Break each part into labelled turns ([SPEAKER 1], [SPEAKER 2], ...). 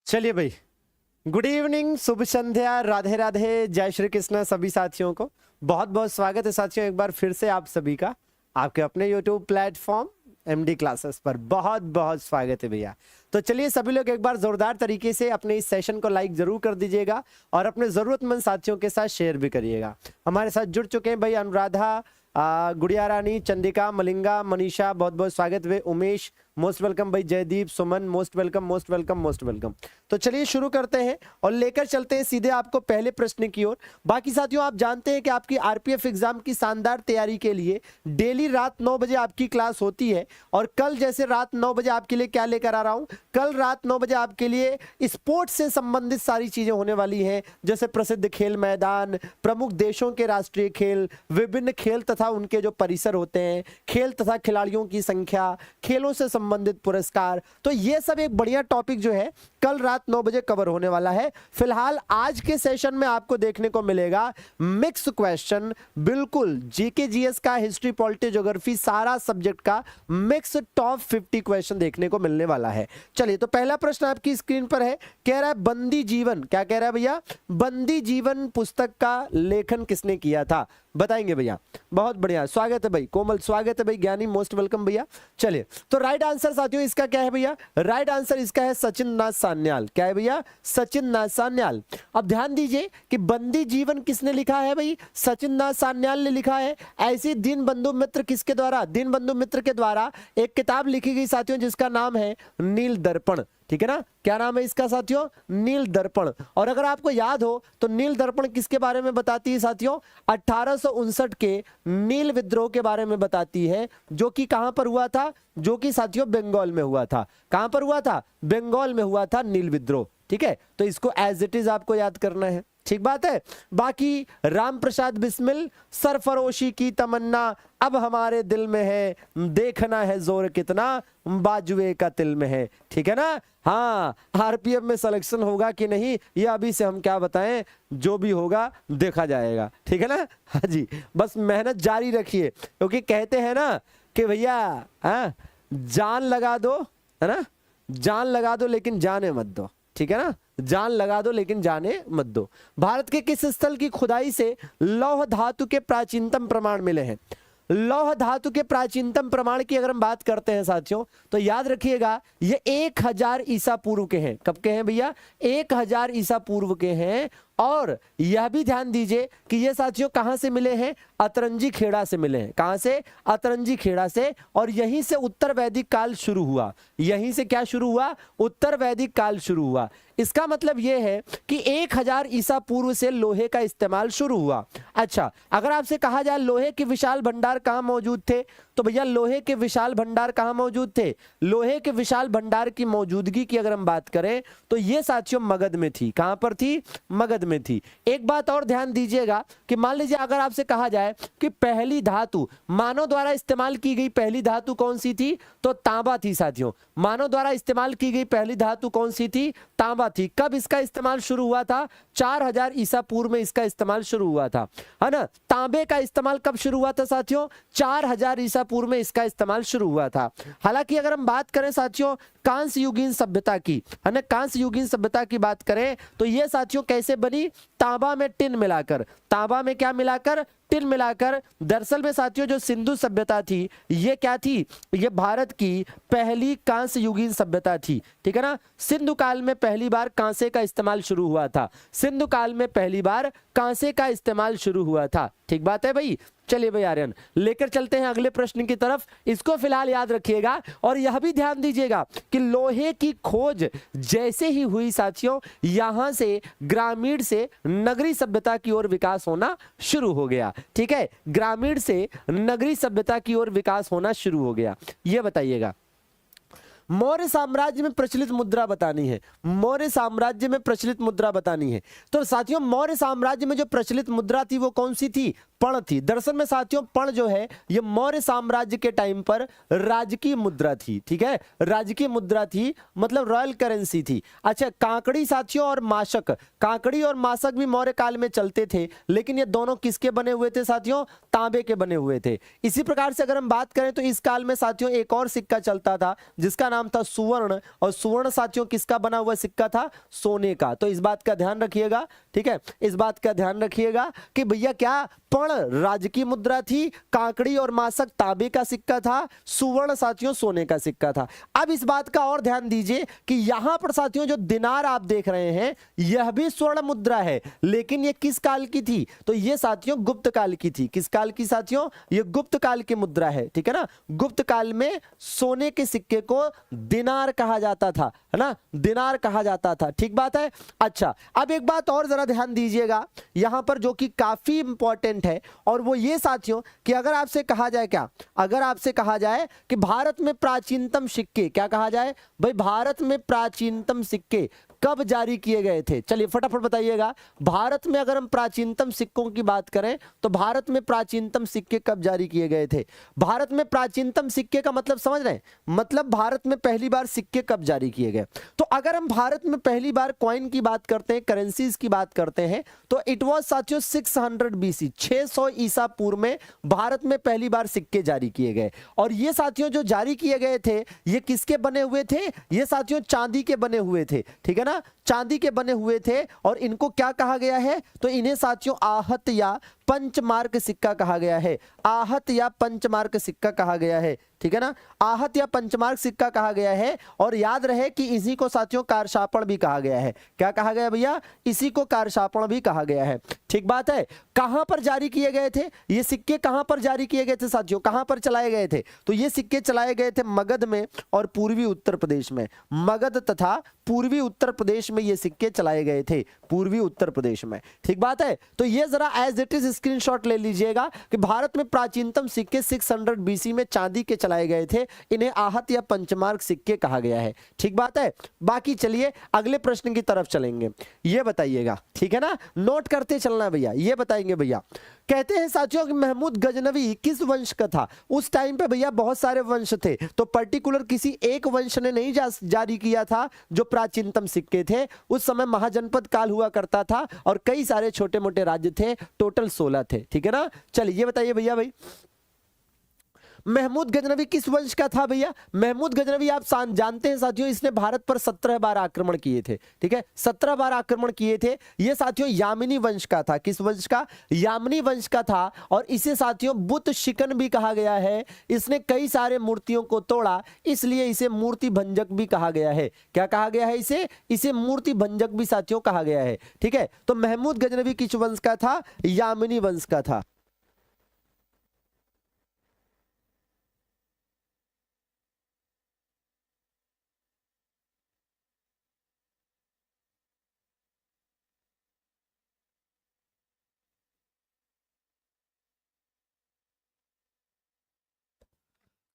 [SPEAKER 1] चलिए भाई, good evening, शुभ संध्या, राधे राधे, जय श्री कृष्ण सभी साथियों को। बहुत बहुत स्वागत है साथियों, एक बार फिर से आप सभी का आपके अपने यूट्यूब प्लेटफॉर्म एमडी क्लासेस पर बहुत बहुत स्वागत है भैया। तो चलिए सभी लोग एक बार जोरदार तरीके से अपने इस सेशन को लाइक जरूर कर दीजिएगा और अपने जरूरतमंद साथियों के साथ शेयर भी करिएगा। हमारे साथ जुड़ चुके हैं भाई अनुराधा, गुड़िया रानी, चंदिका, मलिंगा, मनीषा, बहुत बहुत स्वागत है। उमेश मोस्ट वेलकम भाई, Jaideep, Suman most welcome most welcome most welcome. तो चलिए शुरू करते हैं और लेकर चलते हैं सीधे आपको पहले प्रश्न की ओर। बाकी साथियों आप जानते हैं कि आपकी आरपीएफ एग्जाम की शानदार तैयारी के लिए डेली रात 9 बजे आपकी क्लास होती है। और कल जैसे रात 9 बजे आपके लिए क्या लेकर आ रहा हूं, कल रात 9 बजे आपके लिए स्पोर्ट्स से संबंधित सारी चीजें होने वाली हैं, जैसे प्रसिद्ध खेल मैदान, प्रमुख देशों के राष्ट्रीय खेल, विभिन्न खेल तथा उनके जो परिसर होते हैं, खेल तथा खिलाड़ियों की संख्या, खेलों से संबंधित पुरस्कार। तो ये सब एक बढ़िया टॉपिक जो है कल रात 9 बजे कवर होने वाला है। फिलहाल आज के सेशन में आपको देखने को मिलेगा मिक्स क्वेश्चन, बिल्कुल जीके जीएस का, हिस्ट्री, पॉलिटी, ज्योग्राफी, सारा सब्जेक्ट का मिक्स टॉप 50 क्वेश्चन देखने को मिलने वाला है। चलिए तो पहला प्रश्न आपकी स्क्रीन पर है, कह रहा है बंदी जीवन, क्या कह रहा है भैया, बंदी जीवन पुस्तक का लेखन किसने किया था, बताएंगे भैया। बहुत बढ़िया, स्वागत है भाई कोमल, स्वागत है भाई ज्ञानी, मोस्ट वेलकम भैया। चलिए तो राइट आंसर साथियों इसका क्या है भैया, राइट आंसर इसका है सचिन नाथ सान्याल। क्या है भैया, सचिन नाथ सान्याल। अब ध्यान दीजिए कि बंदी जीवन किसने लिखा है भाई, सचिन नाथ सान्याल ने लिखा है। ऐसी दीनबंधु मित्र किसके द्वारा, दीनबंधु मित्र के द्वारा एक किताब लिखी गई साथियों जिसका नाम है नील दर्पण, ठीक है ना। क्या नाम है इसका साथियों, नील दर्पण। और अगर आपको याद हो तो नील दर्पण किसके बारे में बताती है साथियों, 1859 के नील विद्रोह के बारे में बताती है, जो कि कहां पर हुआ था, जो कि साथियों बंगाल में हुआ था। कहां पर हुआ था, बंगाल में हुआ था नील विद्रोह, ठीक है। तो इसको एज इट इज आपको याद करना है, ठीक बात है। बाकी राम प्रसाद बिस्मिल, सरफरोशी की तमन्ना अब हमारे दिल में है, देखना है जोर कितना बाजुए का तिल में है, ठीक है ना। हाँ, आरपीएफ में सिलेक्शन होगा कि नहीं ये अभी से हम क्या बताएं, जो भी होगा देखा जाएगा, ठीक है ना। हाँ जी, बस मेहनत जारी रखिए, क्योंकि कहते हैं ना कि भैया हाँ जान लगा दो, है ना, जान लगा दो लेकिन जाने मत दो, ठीक है ना, जान लगा दो लेकिन जाने मत दो। भारत के किस स्थल की खुदाई से लौह धातु के प्राचीनतम प्रमाण मिले हैं, लौह धातु के प्राचीनतम प्रमाण की अगर हम बात करते हैं साथियों तो याद रखिएगा ये 1000 ईसा पूर्व के हैं। कब के हैं भैया, 1000 ईसा पूर्व के हैं। और यह भी ध्यान दीजिए कि ये साथियों कहां से मिले हैं, अतरंजी खेड़ा से मिले हैं। कहां से, अतरंजी खेड़ा से। और यहीं से उत्तर वैदिक काल शुरू हुआ, यहीं से क्या शुरू हुआ, उत्तर वैदिक काल शुरू हुआ। इसका मतलब यह है कि 1000 ईसा पूर्व से लोहे का इस्तेमाल शुरू हुआ। अच्छा, अगर आपसे कहा जाए लोहे के विशाल भंडार कहां मौजूद थे, तो भैया लोहे के विशाल भंडार कहां मौजूद थे, लोहे के विशाल भंडार की मौजूदगी की अगर हम बात करें तो ये साथियों मगध में थी। कहां पर थी, मगध में थी। एक बात और ध्यान दीजिएगा कि मान लीजिए अगर आपसे कहा जाए कि पहली धातु मानव द्वारा इस्तेमाल की गई पहली धातु कौन सी थी, तो तांबा थी साथियों। मानव द्वारा इस्तेमाल की गई पहली धातु कौन सी थी, तांबा थी। कब इसका इस्तेमाल शुरू हुआ था, 4000 ईसा पूर्व में इसका इस्तेमाल शुरू हुआ था, है ना। तांबे का इस्तेमाल कब शुरू हुआ था साथियों, 4000 ईसा पूर्व में इसका इस्तेमाल शुरू हुआ था। हालांकि अगर हम बात करें साथियों कांस्य युगीन सभ्यता की, है ना, कांस्य युगीन सभ्यता की बात करें तो ये साथियों कैसे बनी, तांबा में टिन मिलाकर, तांबा में क्या मिलाकर, टिन मिलाकर। दरअसल में साथियों जो सिंधु सभ्यता थी ये क्या थी, ये भारत की पहली कांस्य युगीन सभ्यता थी, ठीक है ना। सिंधु काल में पहली बार कांसे का इस्तेमाल शुरू हुआ था, सिंधु काल में पहली बार कांसे का इस्तेमाल शुरू हुआ था, ठीक बात है भाई। चलिए भाई आर्यन, लेकर चलते हैं अगले प्रश्न की तरफ, इसको फिलहाल याद रखिएगा। और यह भी ध्यान दीजिएगा कि लोहे की खोज जैसे ही हुई साथियों, यहां से ग्रामीण से नगरी सभ्यता की ओर विकास होना शुरू हो गया, ठीक है। ग्रामीण से नगरी सभ्यता की ओर विकास होना शुरू हो गया। यह बताइएगा मौर्य साम्राज्य में प्रचलित मुद्रा बतानी है, मौर्य साम्राज्य में प्रचलित मुद्रा बतानी है। तो साथियों मौर्य साम्राज्य में जो प्रचलित मुद्रा थी वो कौन सी थी, पण थी। दरअसल में साथियों पण जो है ये मौर्य साम्राज्य के टाइम पर राजकीय मुद्रा थी, ठीक है, राजकीय मुद्रा थी, मतलब रॉयल करेंसी थी। अच्छा, कांकड़ी साथियों और माशक, कांकड़ी और माशक भी मौर्य काल में चलते थे, लेकिन ये दोनों किसके बने हुए थे साथियों, तांबे के बने हुए थे। इसी प्रकार से अगर हम बात करें तो इस काल में साथियों एक और सिक्का चलता था जिसका नाम था सुवर्ण, और सुवर्ण साथियों किसका बना हुआ सिक्का था? सोने का। तो इस बात का ध्यान रखिएगा, ठीक है, इस बात का ध्यान रखिएगा कि भैया क्या पण राजकीय मुद्रा थी, कांकड़ी और मासक तांबे का सिक्का था, सुवर्ण साथियों सोने का सिक्का था। अब इस बात का और ध्यान दीजिए कि यहां पर साथियों जो दिनार आप देख रहे हैं यह भी स्वर्ण मुद्रा है, लेकिन यह किस काल की थी? तो यह साथियों गुप्त काल की थी। किस काल की साथियों? यह गुप्त काल की मुद्रा है, ठीक है ना। गुप्त काल में सोने के सिक्के को दिनार कहा जाता था, है ना, दिनार कहा जाता था, ठीक बात है। अच्छा, अब एक बात और जरा ध्यान दीजिएगा यहां पर जो कि काफी इंपॉर्टेंट है, और वो ये साथियों कि अगर आपसे कहा जाए क्या, अगर आपसे कहा जाए कि भारत में प्राचीनतम सिक्के, क्या कहा जाए भाई, भारत में प्राचीनतम सिक्के कब जारी किए गए थे? चलिए फटाफट बताइएगा। भारत में अगर हम प्राचीनतम सिक्कों की बात करें तो भारत में प्राचीनतम सिक्के कब जारी किए गए थे? भारत में प्राचीनतम सिक्के का मतलब समझ रहे हैं? मतलब भारत में पहली बार सिक्के कब जारी किए गए। तो अगर हम भारत में पहली बार कॉइन की बात करते हैं, करेंसीज की बात करते हैं, तो इट वॉज साथियों 600 BC, 600 ईसा पूर्व में भारत में पहली बार सिक्के जारी किए गए। और ये साथियों जो जारी किए गए थे ये किसके बने हुए थे? ये साथियों चांदी के बने हुए थे, ठीक है ना, चांदी के बने हुए थे। और इनको क्या कहा गया है? तो इन्हें साथियों आहत या पंचमार्क सिक्का कहा गया है, आहत या पंचमार्क सिक्का कहा गया है, ठीक है ना, आहत या पंचमार्क सिक्का कहा गया है। और याद रहे कि इसी को साथियों कारशापण भी कहा गया है। क्या कहा गया भैया? इसी को कारशापण भी कहा गया है, ठीक बात है। कहां पर जारी किए गए थे ये सिक्के? कहां पर जारी किए गए थे साथियों? कहां पर चलाए गए थे? तो ये सिक्के चलाए गए थे मगध में और पूर्वी उत्तर प्रदेश में, मगध तथा पूर्वी उत्तर प्रदेश में ये सिक्के चलाए गए थे, पूर्वी उत्तर प्रदेश में, ठीक बात है। तो ये जरा एज इट इज स्क्रीनशॉट ले लीजिएगा कि भारत में प्राचीनतम सिक्के 600 BC में चांदी के चलाए गए थे, इन्हें आहत या पंचमार्क सिक्के कहा गया है, ठीक बात है। बाकी चलिए अगले प्रश्न की तरफ चलेंगे। ये बताइएगा, ठीक है ना, नोट करते चलना भैया। ये बताएंगे भैया, कहते हैं साथियों कि महमूद गजनवी किस वंश का था? उस टाइम पे भैया बहुत सारे वंश थे, तो पर्टिकुलर किसी एक वंश ने नहीं जारी किया था जो प्राचीनतम सिक्के थे। उस समय महाजनपद काल हुआ करता था और कई सारे छोटे मोटे राज्य थे, टोटल 16 थे, ठीक है ना। चलिए ये बताइए भैया, भाई महमूद गजनवी किस वंश का था भैया? महमूद गजनवी आप जानते हैं साथियों इसने भारत पर 17 बार आक्रमण किए थे, ठीक है, 17 बार आक्रमण किए थे। ये साथियों यामिनी वंश का था। किस वंश का? यामिनी वंश का था। और इसे साथियों बुत शिकन भी कहा गया है। इसने कई सारे मूर्तियों को तोड़ा, इसलिए इसे मूर्ति भंजक भी कहा गया है। क्या कहा गया है इसे? इसे मूर्ति भंजक भी साथियों कहा गया है, ठीक है। तो महमूद गजनवी किस वंश का था? यामिनी वंश का था।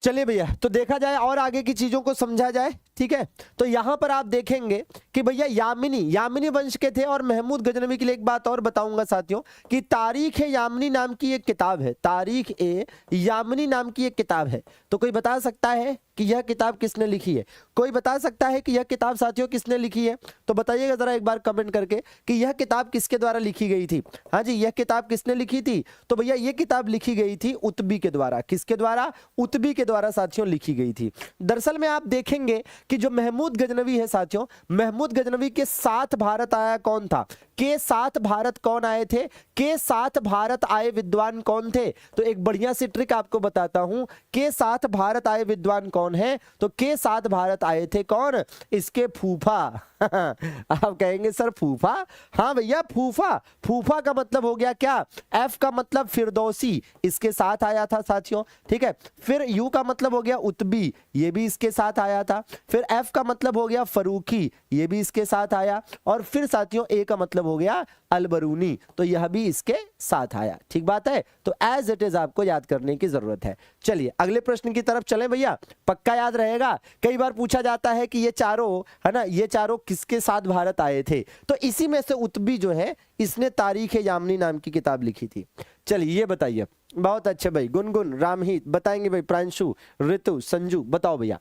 [SPEAKER 1] चलिए भैया, तो देखा जाए और आगे की चीजों को समझा जाए, ठीक है। तो यहां पर आप देखेंगे कि भैया यामिनी वंश के थे। और महमूद गजनवी के लिए एक बात और बताऊंगा साथियों कि तारीख ए यामिनी नाम की एक किताब है, तारीख ए यामिनी नाम की एक किताब है। तो कोई बता सकता है कि यह किताब किसने लिखी है? कोई बता सकता है कि यह किताब साथियों किसने लिखी है? तो बताइएगा जरा एक बार कमेंट करके कि यह किताब किसके द्वारा लिखी गई थी। हाँ जी, यह किताब किसने लिखी थी? तो भैया यह किताब लिखी गई थी उतबी के द्वारा। किसके द्वारा? उतबी के द्वारा साथियों लिखी गई थी। दरअसल में आप देखेंगे कि जो महमूद गजनवी है साथियों, महमूद गजनवी के साथ भारत आया कौन था? के साथ भारत कौन आए थे? के साथ भारत आए विद्वान कौन थे? तो एक बढ़िया सी ट्रिक आपको बताता हूं। के साथ भारत आए विद्वान कौन है? तो के साथ भारत आए थे कौन? इसके फूफा। आप कहेंगे सर फूफा? हाँ भैया फूफा। फूफा का मतलब हो गया क्या? एफ का मतलब फिरदौसी, इसके साथ आया था साथियों, ठीक है। फिर यू का मतलब हो गया उतबी, ये भी इसके साथ आया था। फिर एफ का मतलब हो गया फरूकी, ये भी इसके साथ आया। और फिर साथियों ए का मतलब हो गया अलबरूनी, तो यह भी इसके साथ आया, ठीक बात है। तो एज इट इज आपको याद करने की जरूरत है। चलिए अगले प्रश्न की तरफ चलें भैया, पक्का याद रहेगा। कई बार पूछा जाता है कि ये चारों, है ना, ये चारों किसके साथ भारत आए थे? तो इसी में से उतबी जो है इसने तारीख ए यामिनी नाम की किताब लिखी थी। चलिए ये बताइए। बहुत अच्छे भाई, गुनगुन, रामहित बताएंगे भाई, प्रांशु, ऋतु, संजू बताओ भैया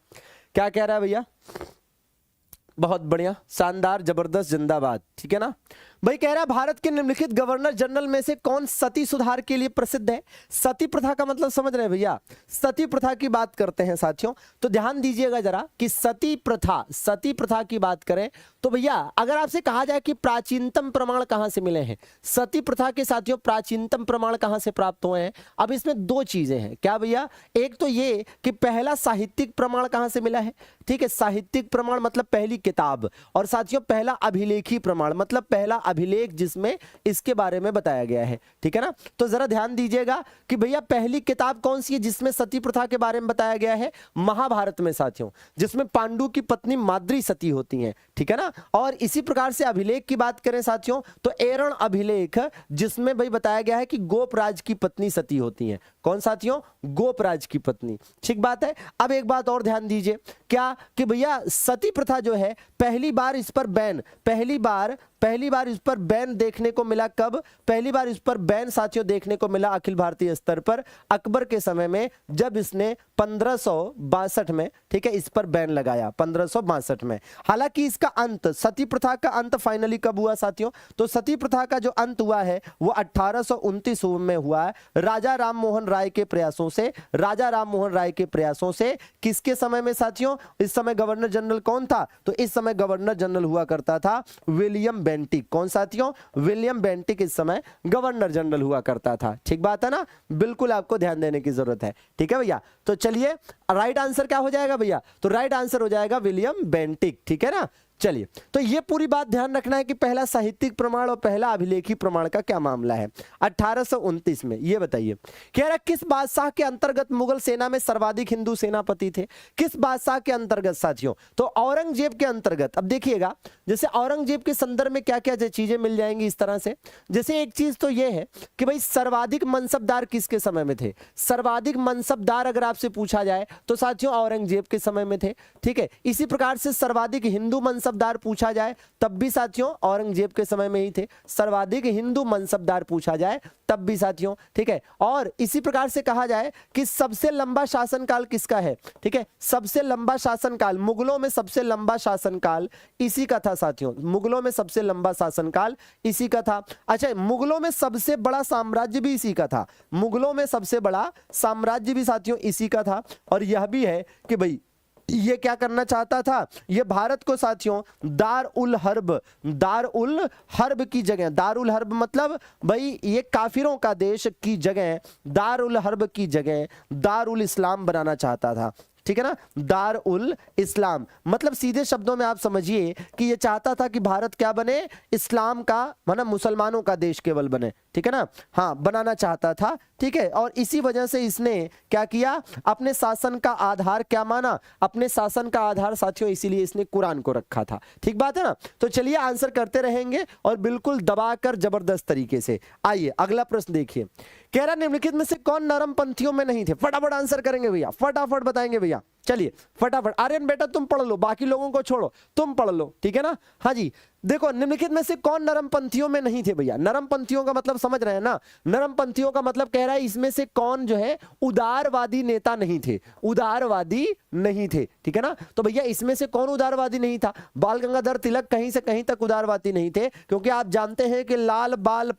[SPEAKER 1] क्या कह रहा है भैया। बहुत बढ़िया, शानदार, जबरदस्त, जिंदाबाद, ठीक है ना। भाई कह रहा है भारत के निम्नलिखित गवर्नर जनरल में से कौन सती सुधार के लिए प्रसिद्ध है। सती प्रथा का मतलब समझ रहे हैं भैया, सती प्रथा की बात करते हैं साथियों, तो ध्यान दीजिएगा जरा कि सती प्रथा की बात करें तो भैया अगर आपसे कहा जाए कि प्राचीनतम प्रमाण कहां से मिले हैं, सती प्रथा के साथियों प्राचीनतम प्रमाण कहां से प्राप्त हुए हैं। अब इसमें दो चीजें हैं क्या भैया, एक तो ये कि पहला साहित्यिक प्रमाण कहां से मिला है, ठीक है, साहित्यिक प्रमाण मतलब पहली किताब, और साथियों पहला अभिलेखी प्रमाण मतलब पहला अभिलेख जिसमें इसके बारे में बताया गया है, ठीक है ना। तो जरा ध्यान दीजिएगा कि भैया पहली किताब कौन सी है जिसमें सती प्रथा के बारे में बताया गया है, महाभारत में साथियों, जिसमें पांडु की पत्नी माद्री सती होती हैं, ठीक है ना। और इसी प्रकार से अभिलेख की बात करें साथियों तो एरण अभिलेख, जिसमें भाई बताया गया है कि गोपराज की पत्नी सती होती हैं। कौन साथियों, गोपराज की पत्नी, ठीक बात है। अब एक बात और ध्यान दीजिए क्या कि भैया सती प्रथा जो है पहली बार इस पर बैन, पहली बार इस पर बैन देखने को मिला कब, पहली बार इस पर बैन साथियों देखने को मिला अखिल भारतीय स्तर पर अकबर के समय में, जब इसने 1562 में, ठीक है, इस पर बैन लगाया 1562 में। हालांकि इसका अंत, सती प्रथा का अंत फाइनली कब हुआ साथियों, तो सती प्रथा का जो अंत हुआ है वो 1829 में हुआ है, राजा राम मोहन राय के प्रयासों से, राजा राम मोहन राय के प्रयासों से। किसके समय में साथियों, इस समय गवर्नर जनरल कौन था, तो इस समय गवर्नर जनरल हुआ करता था विलियम बेंटिक। कौन साथियों, विलियम बेंटिक इस समय गवर्नर जनरल हुआ करता था, ठीक बात है ना, बिल्कुल आपको ध्यान देने की जरूरत है, ठीक है भैया। तो चलिए राइट आंसर क्या हो जाएगा भैया, तो राइट आंसर हो जाएगा विलियम बेंटिक, ठीक है ना। चलिए तो ये पूरी बात ध्यान रखना है कि पहला साहित्यिक प्रमाण और पहला अभिलेखी प्रमाण का क्या मामला है 1829 में। ये बताइए कह रहा किस बादशाह के अंतर्गत मुगल सेना में सर्वाधिक हिंदू सेनापति थे, किस बादशाह के अंतर्गत साथियों, तो औरंगजेब के अंतर्गत। अब देखिएगा जैसे औरंगजेब के संदर्भ में क्या क्या चीजें मिल जाएंगी इस तरह से, जैसे एक चीज तो यह है कि भाई सर्वाधिक मनसबदार किसके समय में थे, सर्वाधिक मनसबदार अगर आपसे पूछा जाए तो साथियों औरंगजेब के समय में थे, ठीक है। इसी प्रकार से सर्वाधिक हिंदू मनसबदार पूछा जाए तब भी साथियों औरंगजेब के समय में ही थे, सर्वाधिक हिंदू मनसबदार पूछा जाए तब भी साथियों, ठीक है। और इसी प्रकार से कहा जाए कि सबसे लंबा शासनकाल किसका है, ठीक है, सबसे लंबा शासनकाल मुगलों में सबसे लंबा शासनकाल इसी का था साथियों, मुगलों में सबसे लंबा शासनकाल इसी का था। अच्छा मुगलों में सबसे बड़ा साम्राज्य भी इसी का था, मुगलों में सबसे बड़ा साम्राज्य भी साथियों इसी का था। और यह भी है कि भाई ये क्या करना चाहता था, ये भारत को साथियों दार उल हर्ब की जगह, दार उल हर्ब मतलब भाई ये काफिरों का देश की जगह, दार उल हर्ब की जगह दार उल इस्लाम बनाना चाहता था, ठीक है ना। दार उल इस्लाम मतलब सीधे शब्दों में आप समझिए कि ये चाहता था कि भारत क्या बने, इस्लाम का मतलब मुसलमानों का देश केवल बने, ठीक है ना, हाँ बनाना चाहता था, ठीक है। और इसी वजह से इसने क्या किया, अपने शासन का आधार क्या माना, अपने शासन का आधार साथियों इसीलिए इसने कुरान को रखा था, ठीक बात है ना। तो चलिए आंसर करते रहेंगे और बिल्कुल दबाकर जबरदस्त तरीके से। आइए अगला प्रश्न देखिए, कह रहा निम्नलिखित में से कौन नरम पंथियों में नहीं थे, फटाफट आंसर करेंगे भैया, फटाफट बताएंगे भैया, चलिए फटाफट। आर्यन बेटा तुम पढ़ लो, बाकी लोगों को छोड़ो, तुम पढ़ लो, ठीक है ना। हाँ जी देखो निम्नलिखित में से कौन नरम पंथियों में नहीं थे भैया, नरम पंथियों का मतलब समझ रहे हैं ना, नरम पंथियों का मतलब कह रहा है इसमें से कौन जो है उदारवादी नेता नहीं थे, उदारवादी नहीं थे, ठीक है ना। तो भैया इसमें से कौन उदारवादी नहीं था, बाल गंगाधर तिलक कहीं से कहीं तक उदारवादी नहीं थे, क्योंकि आप जानते हैं कि लाल बाल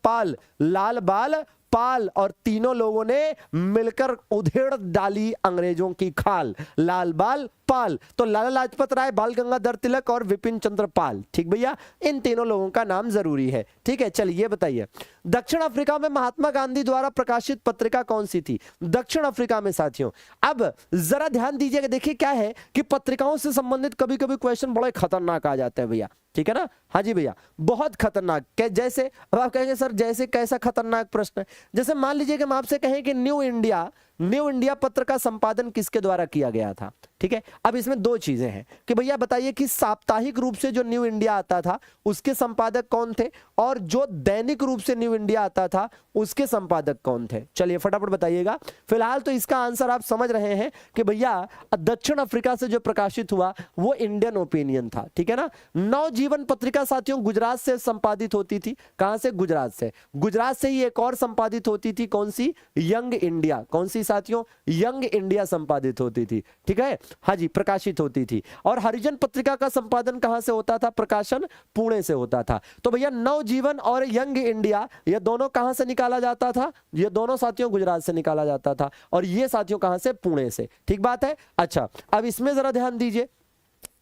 [SPEAKER 1] पाल और तीनों लोगों ने मिलकर उधेड़ डाली अंग्रेजों की खाल, लाल बाल पाल, तो लाला लाजपत राय, बाल गंगाधर तिलक और विपिन चंद्र पाल, ठीक भैया, इन तीनों लोगों का नाम जरूरी है, ठीक है। चलिए ये बताइए दक्षिण अफ्रीका में महात्मा गांधी द्वारा प्रकाशित पत्रिका कौन सी थी, दक्षिण अफ्रीका में साथियों। अब जरा ध्यान दीजिएगा, देखिए क्या है कि पत्रिकाओं से संबंधित कभी कभी क्वेश्चन बड़े खतरनाक आ जाते हैं भैया, ठीक है ना। हाँ जी भैया बहुत खतरनाक, जैसे अब आप कहेंगे सर जैसे कैसा खतरनाक प्रश्न है, जैसे मान लीजिए कि हम आपसे कहें कि न्यू इंडिया पत्र का संपादन किसके द्वारा किया गया था, ठीक है। अब इसमें दो चीजें हैं कि भैया बताइए कि साप्ताहिक रूप से जो न्यू इंडिया आता था उसके संपादक कौन थे, और जो दैनिक रूप से न्यू इंडिया आता था उसके संपादक कौन थे, चलिए फटाफट बताइएगा। फिलहाल तो इसका आंसर आप समझ रहे हैं कि भैया दक्षिण अफ्रीका से जो प्रकाशित हुआ वो इंडियन ओपिनियन था, ठीक है ना। नवजीवन पत्रिका साथियों गुजरात से संपादित होती थी, कहां से, गुजरात से ही एक और संपादित होती थी, कौन सी, यंग इंडिया, कौन सी साथियों? यंग इंडिया संपादित होती थी, ठीक है, हाँ जी, प्रकाशित होती थी। और हरिजन पत्रिका का संपादन कहां से होता था? प्रकाशन पुणे से होता था। तो भैया नवजीवन और यंग इंडिया ये दोनों कहां से निकाला जाता था? ये दोनों साथियों गुजरात से निकाला जाता था, और ये साथियों कहां से? पुणे से। ठीक बात है। अच्छा, अब इसमें जरा ध्यान दीजिए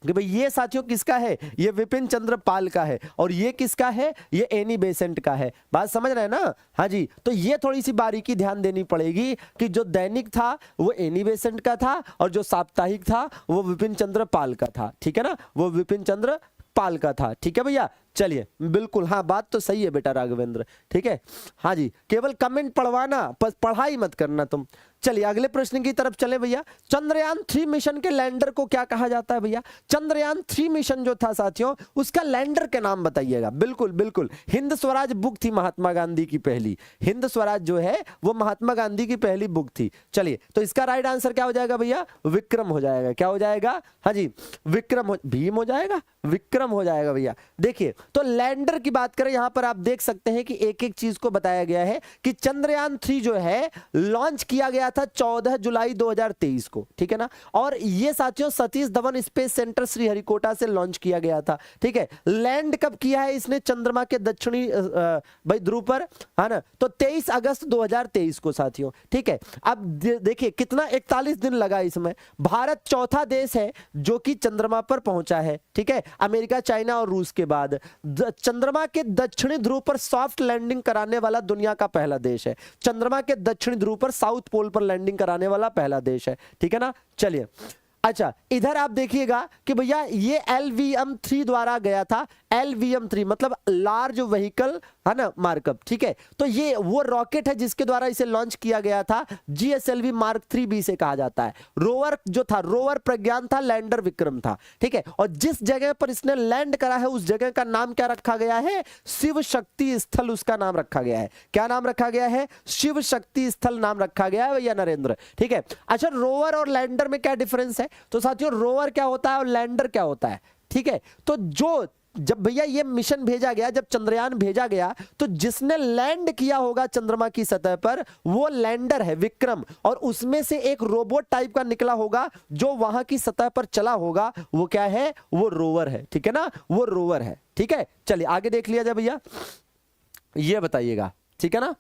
[SPEAKER 1] कि भाई ये साथियों किसका है? ये विपिन चंद्र पाल का है, और ये किसका है? ये एनी बेसेंट का है। बात समझ रहे हैं ना? हाँ जी। तो ये थोड़ी सी बारीकी ध्यान देनी पड़ेगी कि जो दैनिक था वो एनी बेसेंट का था, और जो साप्ताहिक था वो विपिन चंद्र पाल का था, ठीक है ना, वो विपिन चंद्र पाल का था। ठीक है भैया, चलिए, बिल्कुल, हाँ, बात तो सही है बेटा राघवेंद्र, ठीक है, हाँ जी, केवल कमेंट पढ़वाना, पढ़ाई मत करना तुम। चलिए अगले प्रश्न की तरफ चले भैया। चंद्रयान 3 मिशन के लैंडर को क्या कहा जाता है भैया? चंद्रयान 3 मिशन जो था साथियों, उसका लैंडर के नाम बताइएगा। बिल्कुल बिल्कुल, हिंद स्वराज बुक थी महात्मा गांधी की पहली, हिंद स्वराज जो है वो महात्मा गांधी की पहली बुक थी। चलिए, तो इसका राइट आंसर क्या हो जाएगा भैया? विक्रम हो जाएगा। क्या हो जाएगा? हाँ जी, विक्रम भीम हो जाएगा, विक्रम हो जाएगा भैया। देखिए, तो लैंडर की बात करें, यहां पर आप देख सकते हैं कि एक एक चीज को बताया गया है कि चंद्रयान 3 जो है लॉन्च किया गया था 14 जुलाई 2023 को, ठीक है ना, और ये साथियों सतीश धवन स्पेस सेंटर श्रीहरिकोटा से लॉन्च किया गया था, ठीक है। लैंड कब किया है इसने? चंद्रमा के दक्षिणी भाई ध्रुव पर, है ना, तो 23 अगस्त 2023 को साथियों, ठीक है। अब देखिए कितना 41 दिन लगा इसमें। भारत चौथा देश है जो कि चंद्रमा पर पहुंचा है, ठीक है, अमेरिका, चाइना और रूस के बाद। चंद्रमा के दक्षिणी ध्रुव पर सॉफ्ट लैंडिंग कराने वाला दुनिया का पहला देश है। चंद्रमा के दक्षिणी ध्रुव पर, साउथ पोल पर लैंडिंग कराने वाला पहला देश है, ठीक है ना। चलिए, अच्छा, इधर आप देखिएगा कि भैया ये LVM-3 द्वारा गया था। LVM-3 मतलब लार्ज व्हीकल, है ना, मार्कअप, ठीक है। तो ये वो रॉकेट है जिसके द्वारा इसे लॉन्च किया गया था। GSLV Mark 3B से कहा जाता है। रोवर जो था, रोवर प्रज्ञान था, लैंडर विक्रम था, ठीक है। और जिस जगह पर इसने लैंड करा है उस जगह का नाम क्या रखा गया है? शिव शक्ति स्थल उसका नाम रखा गया है। क्या नाम रखा गया है? शिव शक्ति स्थल नाम रखा गया है भैया नरेंद्र, ठीक है। अच्छा, रोवर और लैंडर में क्या डिफरेंस है? तो साथियों रोवर क्या होता है और लैंडर क्या होता है, ठीक है। तो जब भैया ये मिशन भेजा गया, जब चंद्रयान भेजा गया, तो जिसने लैंड किया होगा चंद्रमा की सतह पर वो लैंडर है विक्रम, और उसमें से एक रोबोट टाइप का निकला होगा जो वहां की सतह पर चला होगा, वो क्या है? वो रोवर है, ठीक है ना, वो रोवर है, ठीक है। चलिए आगे देख लिया जाए भैया, ये बताइएगा, ठीक है ना।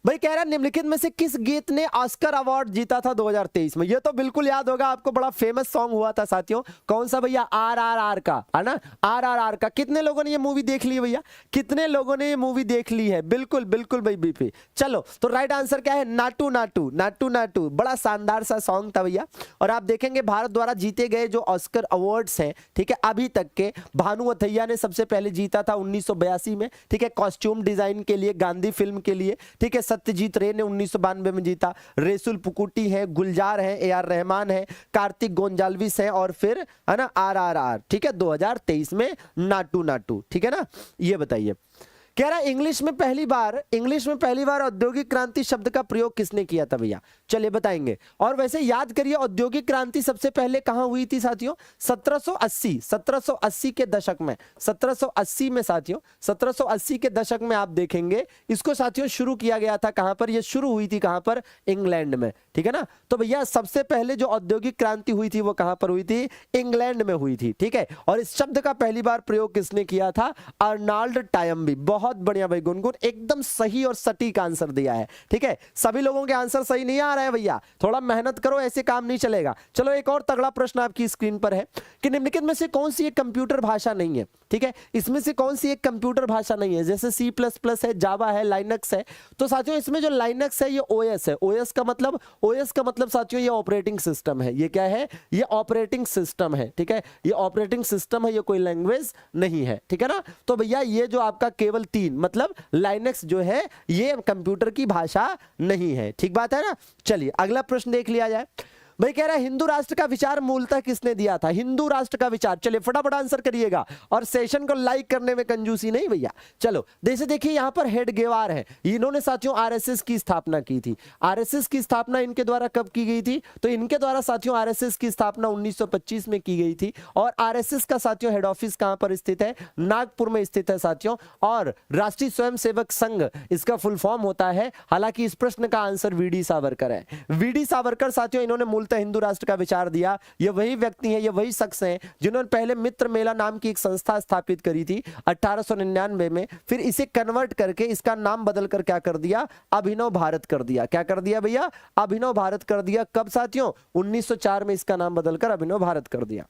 [SPEAKER 1] भाई कह रहा है निम्नलिखित में से किस गीत ने ऑस्कर अवार्ड जीता था 2023 में? ये तो बिल्कुल याद होगा आपको, बड़ा फेमस सॉन्ग हुआ था साथियों। कौन सा भैया? RRR का, है ना, RRR का। कितने लोगों ने ये मूवी देख ली है भैया? कितने लोगों ने ये मूवी देख ली है? बिल्कुल बिल्कुल भाई बीपी। चलो, तो राइट आंसर क्या है? नाटू नाटू, नाटू नाटू। बड़ा शानदार सा सॉन्ग था भैया। और आप देखेंगे भारत द्वारा जीते गए जो ऑस्कर अवार्ड्स हैं, ठीक है, अभी तक के, भानु अथैया ने सबसे पहले जीता था 1982 में, ठीक है, कॉस्ट्यूम डिजाइन के लिए, गांधी फिल्म के लिए, ठीक है। सत्यजीत रे ने 1992 में जीता। रेसुल पुकुटी है, गुलजार है, AR रहमान है, कार्तिक गोंजाल्विस है, और फिर है ना RRR, ठीक है, 2023 में नाटू नाटू, ठीक है ना। ये बताइए, कह रहा इंग्लिश में पहली बार औद्योगिक क्रांति शब्द का प्रयोग किसने किया था भैया? चलिए बताएंगे। और वैसे याद करिए औद्योगिक क्रांति सबसे पहले कहां हुई थी साथियों? 1780 के दशक में, 1780 में साथियों, 1780 के दशक में आप देखेंगे इसको साथियों शुरू किया गया था। कहां पर ये शुरू हुई थी? कहां पर? इंग्लैंड में, ठीक है ना। तो भैया सबसे पहले जो औद्योगिक क्रांति हुई थी वो कहां पर हुई थी? इंग्लैंड में हुई थी, ठीक है। और इस शब्द का पहली बार प्रयोग किसने किया था? अर्नाल्ड टायम्बी। बहुत बढ़िया भाई गुनगुन, एकदम सही और सटीक आंसर दिया है, ठीक है। सभी लोगों के आंसर सही नहीं आ रहे हैं भैया, थोड़ा मेहनत करो, ऐसे काम नहीं चलेगा। चलो एक और तगड़ा प्रश्न आपकी स्क्रीन पर है कि निम्नलिखित में से कौन सी एक कंप्यूटर भाषा नहीं है, ठीक है। इसमें से कौन सी एक कंप्यूटर भाषा नहीं है? जैसे C++ है, जावा है, लाइनक्स है। तो साथियों इसमें जो लाइनक्स है ये OS है। OS का मतलब साथियों ये ऑपरेटिंग सिस्टम है। ये क्या है? ये ऑपरेटिंग सिस्टम है, ठीक है। ये ऑपरेटिंग सिस्टम है, ये कोई लैंग्वेज नहीं है, ठीक है ना। तो भैया ये जो आपका केवल 3 मतलब लाइनक्स जो है ये कंप्यूटर की भाषा नहीं है, ठीक बात है ना। चलिए अगला प्रश्न देख लिया जाए। भाई कह रहा है हिंदू राष्ट्र का विचार मूलतः किसने दिया था? हिंदू राष्ट्र का विचार। चलिए फटाफट आंसर करिएगा और सेशन को लाइक करने में कंजूसी नहीं भैया। चलो जैसे देखिए यहां पर हेडगेवार है, इन्होंने साथियों आरएसएस की स्थापना की थी। आरएसएस की स्थापना इनके द्वारा कब की गई थी? तो इनके द्वारा साथियों आरएसएस की स्थापना 1925 में की गई थी। और आरएसएस का साथियों हेड ऑफिस कहां पर स्थित है? नागपुर में स्थित है साथियों। और राष्ट्रीय स्वयंसेवक संघ इसका फुल फॉर्म होता है। हालांकि इस प्रश्न का आंसर वीडी सावरकर है। वीडी सावरकर साथियों इन्होंने मूलतः हिंदू राष्ट्र का विचार दिया। ये वही व्यक्ति हैं, ये वही शख्स हैं जिन्होंने पहले मित्र मेला नाम की एक संस्था स्थापित करी थी 1899 में। फिर इसे कन्वर्ट करके इसका नाम बदल कर क्या कर दिया? अभिनव भारत कर दिया। क्या कर दिया भैया? अभिनव भारत कर दिया। कब साथियों? 1904 में इसका नाम बदलकर अभिनव भारत कर दिया।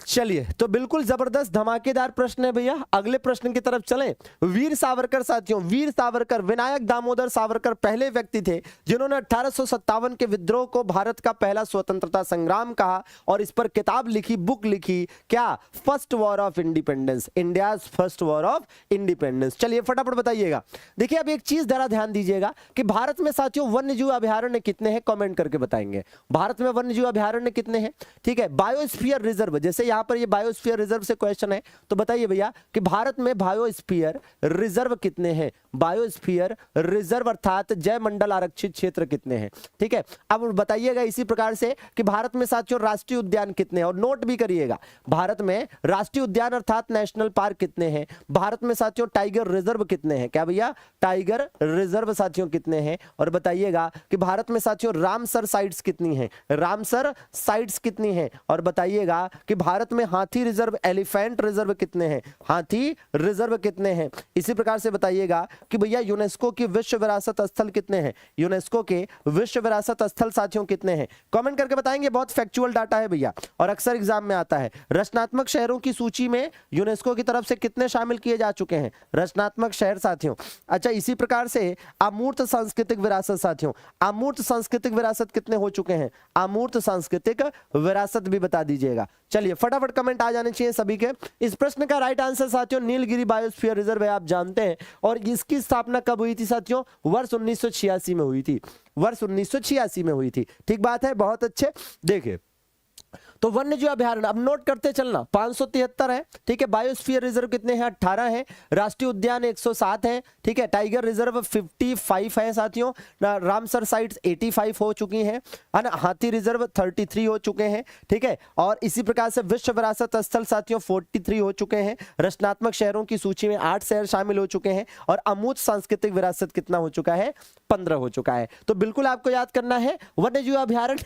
[SPEAKER 1] चलिए तो बिल्कुल जबरदस्त धमाकेदार प्रश्न है भैया। अगले प्रश्न की तरफ चलें। वीर सावरकर साथियों, वीर सावरकर विनायक दामोदर सावरकर पहले व्यक्ति थे जिन्होंने 1857 के विद्रोह को भारत का पहला स्वतंत्रता संग्राम कहा और इस पर किताब लिखी, बुक लिखी। क्या? First war of independence, India's first war of independence. चलिए फटाफट बताइएगा। देखिए अब एक चीज जरा ध्यान दीजिएगा कि भारत में साथियों वन्यजीव अभयारण्य कितने हैं? कमेंट करके बताएंगे। भारत में वन्यजीव अभयारण्य कितने हैं? ठीक है, बायोस्फीयर रिजर्व, जैसे यहां पर ये बायोस्फीयर रिजर्व से क्वेश्चन है तो बताइए भैया कि भारत में बायोस्फीयर रिजर्व कितने हैं? बायोस्फीयर रिजर्व अर्थात जय मंडल आरक्षित क्षेत्र कितने हैं? ठीक है, अब बताइएगा इसी प्रकार से कि भारत में साथियों राष्ट्रीय उद्यान कितने हैं, और नोट भी करिएगा भारत में राष्ट्रीय उद्यान अर्थात नेशनल पार्क कितने हैं? भारत में साथियों टाइगर रिजर्व कितने हैं? क्या भैया? टाइगर रिजर्व साथियों कितने हैं? और बताइएगा कि भारत में साथियों रामसर साइट्स कितनी हैं? रामसर साइट्स कितनी हैं? और बताइएगा कि भारत में हाथी रिजर्व, एलिफेंट रिजर्व कितने हैं? हाथी रिजर्व कितने हैं? इसी प्रकार से बताइएगा कि भैया यूनेस्को की विश्व विरासत स्थल कितने हैं? यूनेस्को के विश्व विरासत स्थल साथियों कितने हैं? कमेंट करके बताएंगे। बहुत फैक्चुअल डाटा है भैया और अक्सर एग्जाम में आता है। रचनात्मक शहरों की सूची में यूनेस्को की तरफ से कितने शामिल किए जा चुके हैं? रचनात्मक शहर साथियों। अच्छा इसी प्रकार से अमूर्त सांस्कृतिक विरासत साथियों, अमूर्त सांस्कृतिक विरासत कितने हो चुके हैं? अमूर्त सांस्कृतिक विरासत भी बता दीजिएगा। चलिए फटाफट कमेंट आ जाने चाहिए सभी के। इस प्रश्न का राइट आंसर साथियों नीलगिरी बायोस्फीयर रिजर्व है, आप जानते हैं। और इसकी स्थापना कब हुई थी साथियों? वर्ष 1986 में हुई थी। वर्ष 1986 में हुई थी। ठीक बात है, बहुत अच्छे। देखिए तो वन्यजीव अभयारण्य अब नोट करते चलना 573 है। ठीक है, बायोस्फीयर रिजर्व कितने हैं? 18 है। राष्ट्रीय उद्यान 107 है। ठीक है, टाइगर रिजर्व 55 है साथियों। रामसर साइट्स 85 हो चुकी हैं, है ना। हाथी रिजर्व 33 हो चुके हैं। ठीक है, और इसी प्रकार से विश्व विरासत स्थल साथियों 43 हो चुके हैं। रचनात्मक शहरों की सूची में 8 शहर शामिल हो चुके हैं। और अमूर्त सांस्कृतिक विरासत कितना हो चुका है? 15 हो चुका है। तो बिल्कुल आपको याद करना है वन्यजीव अभयारण्य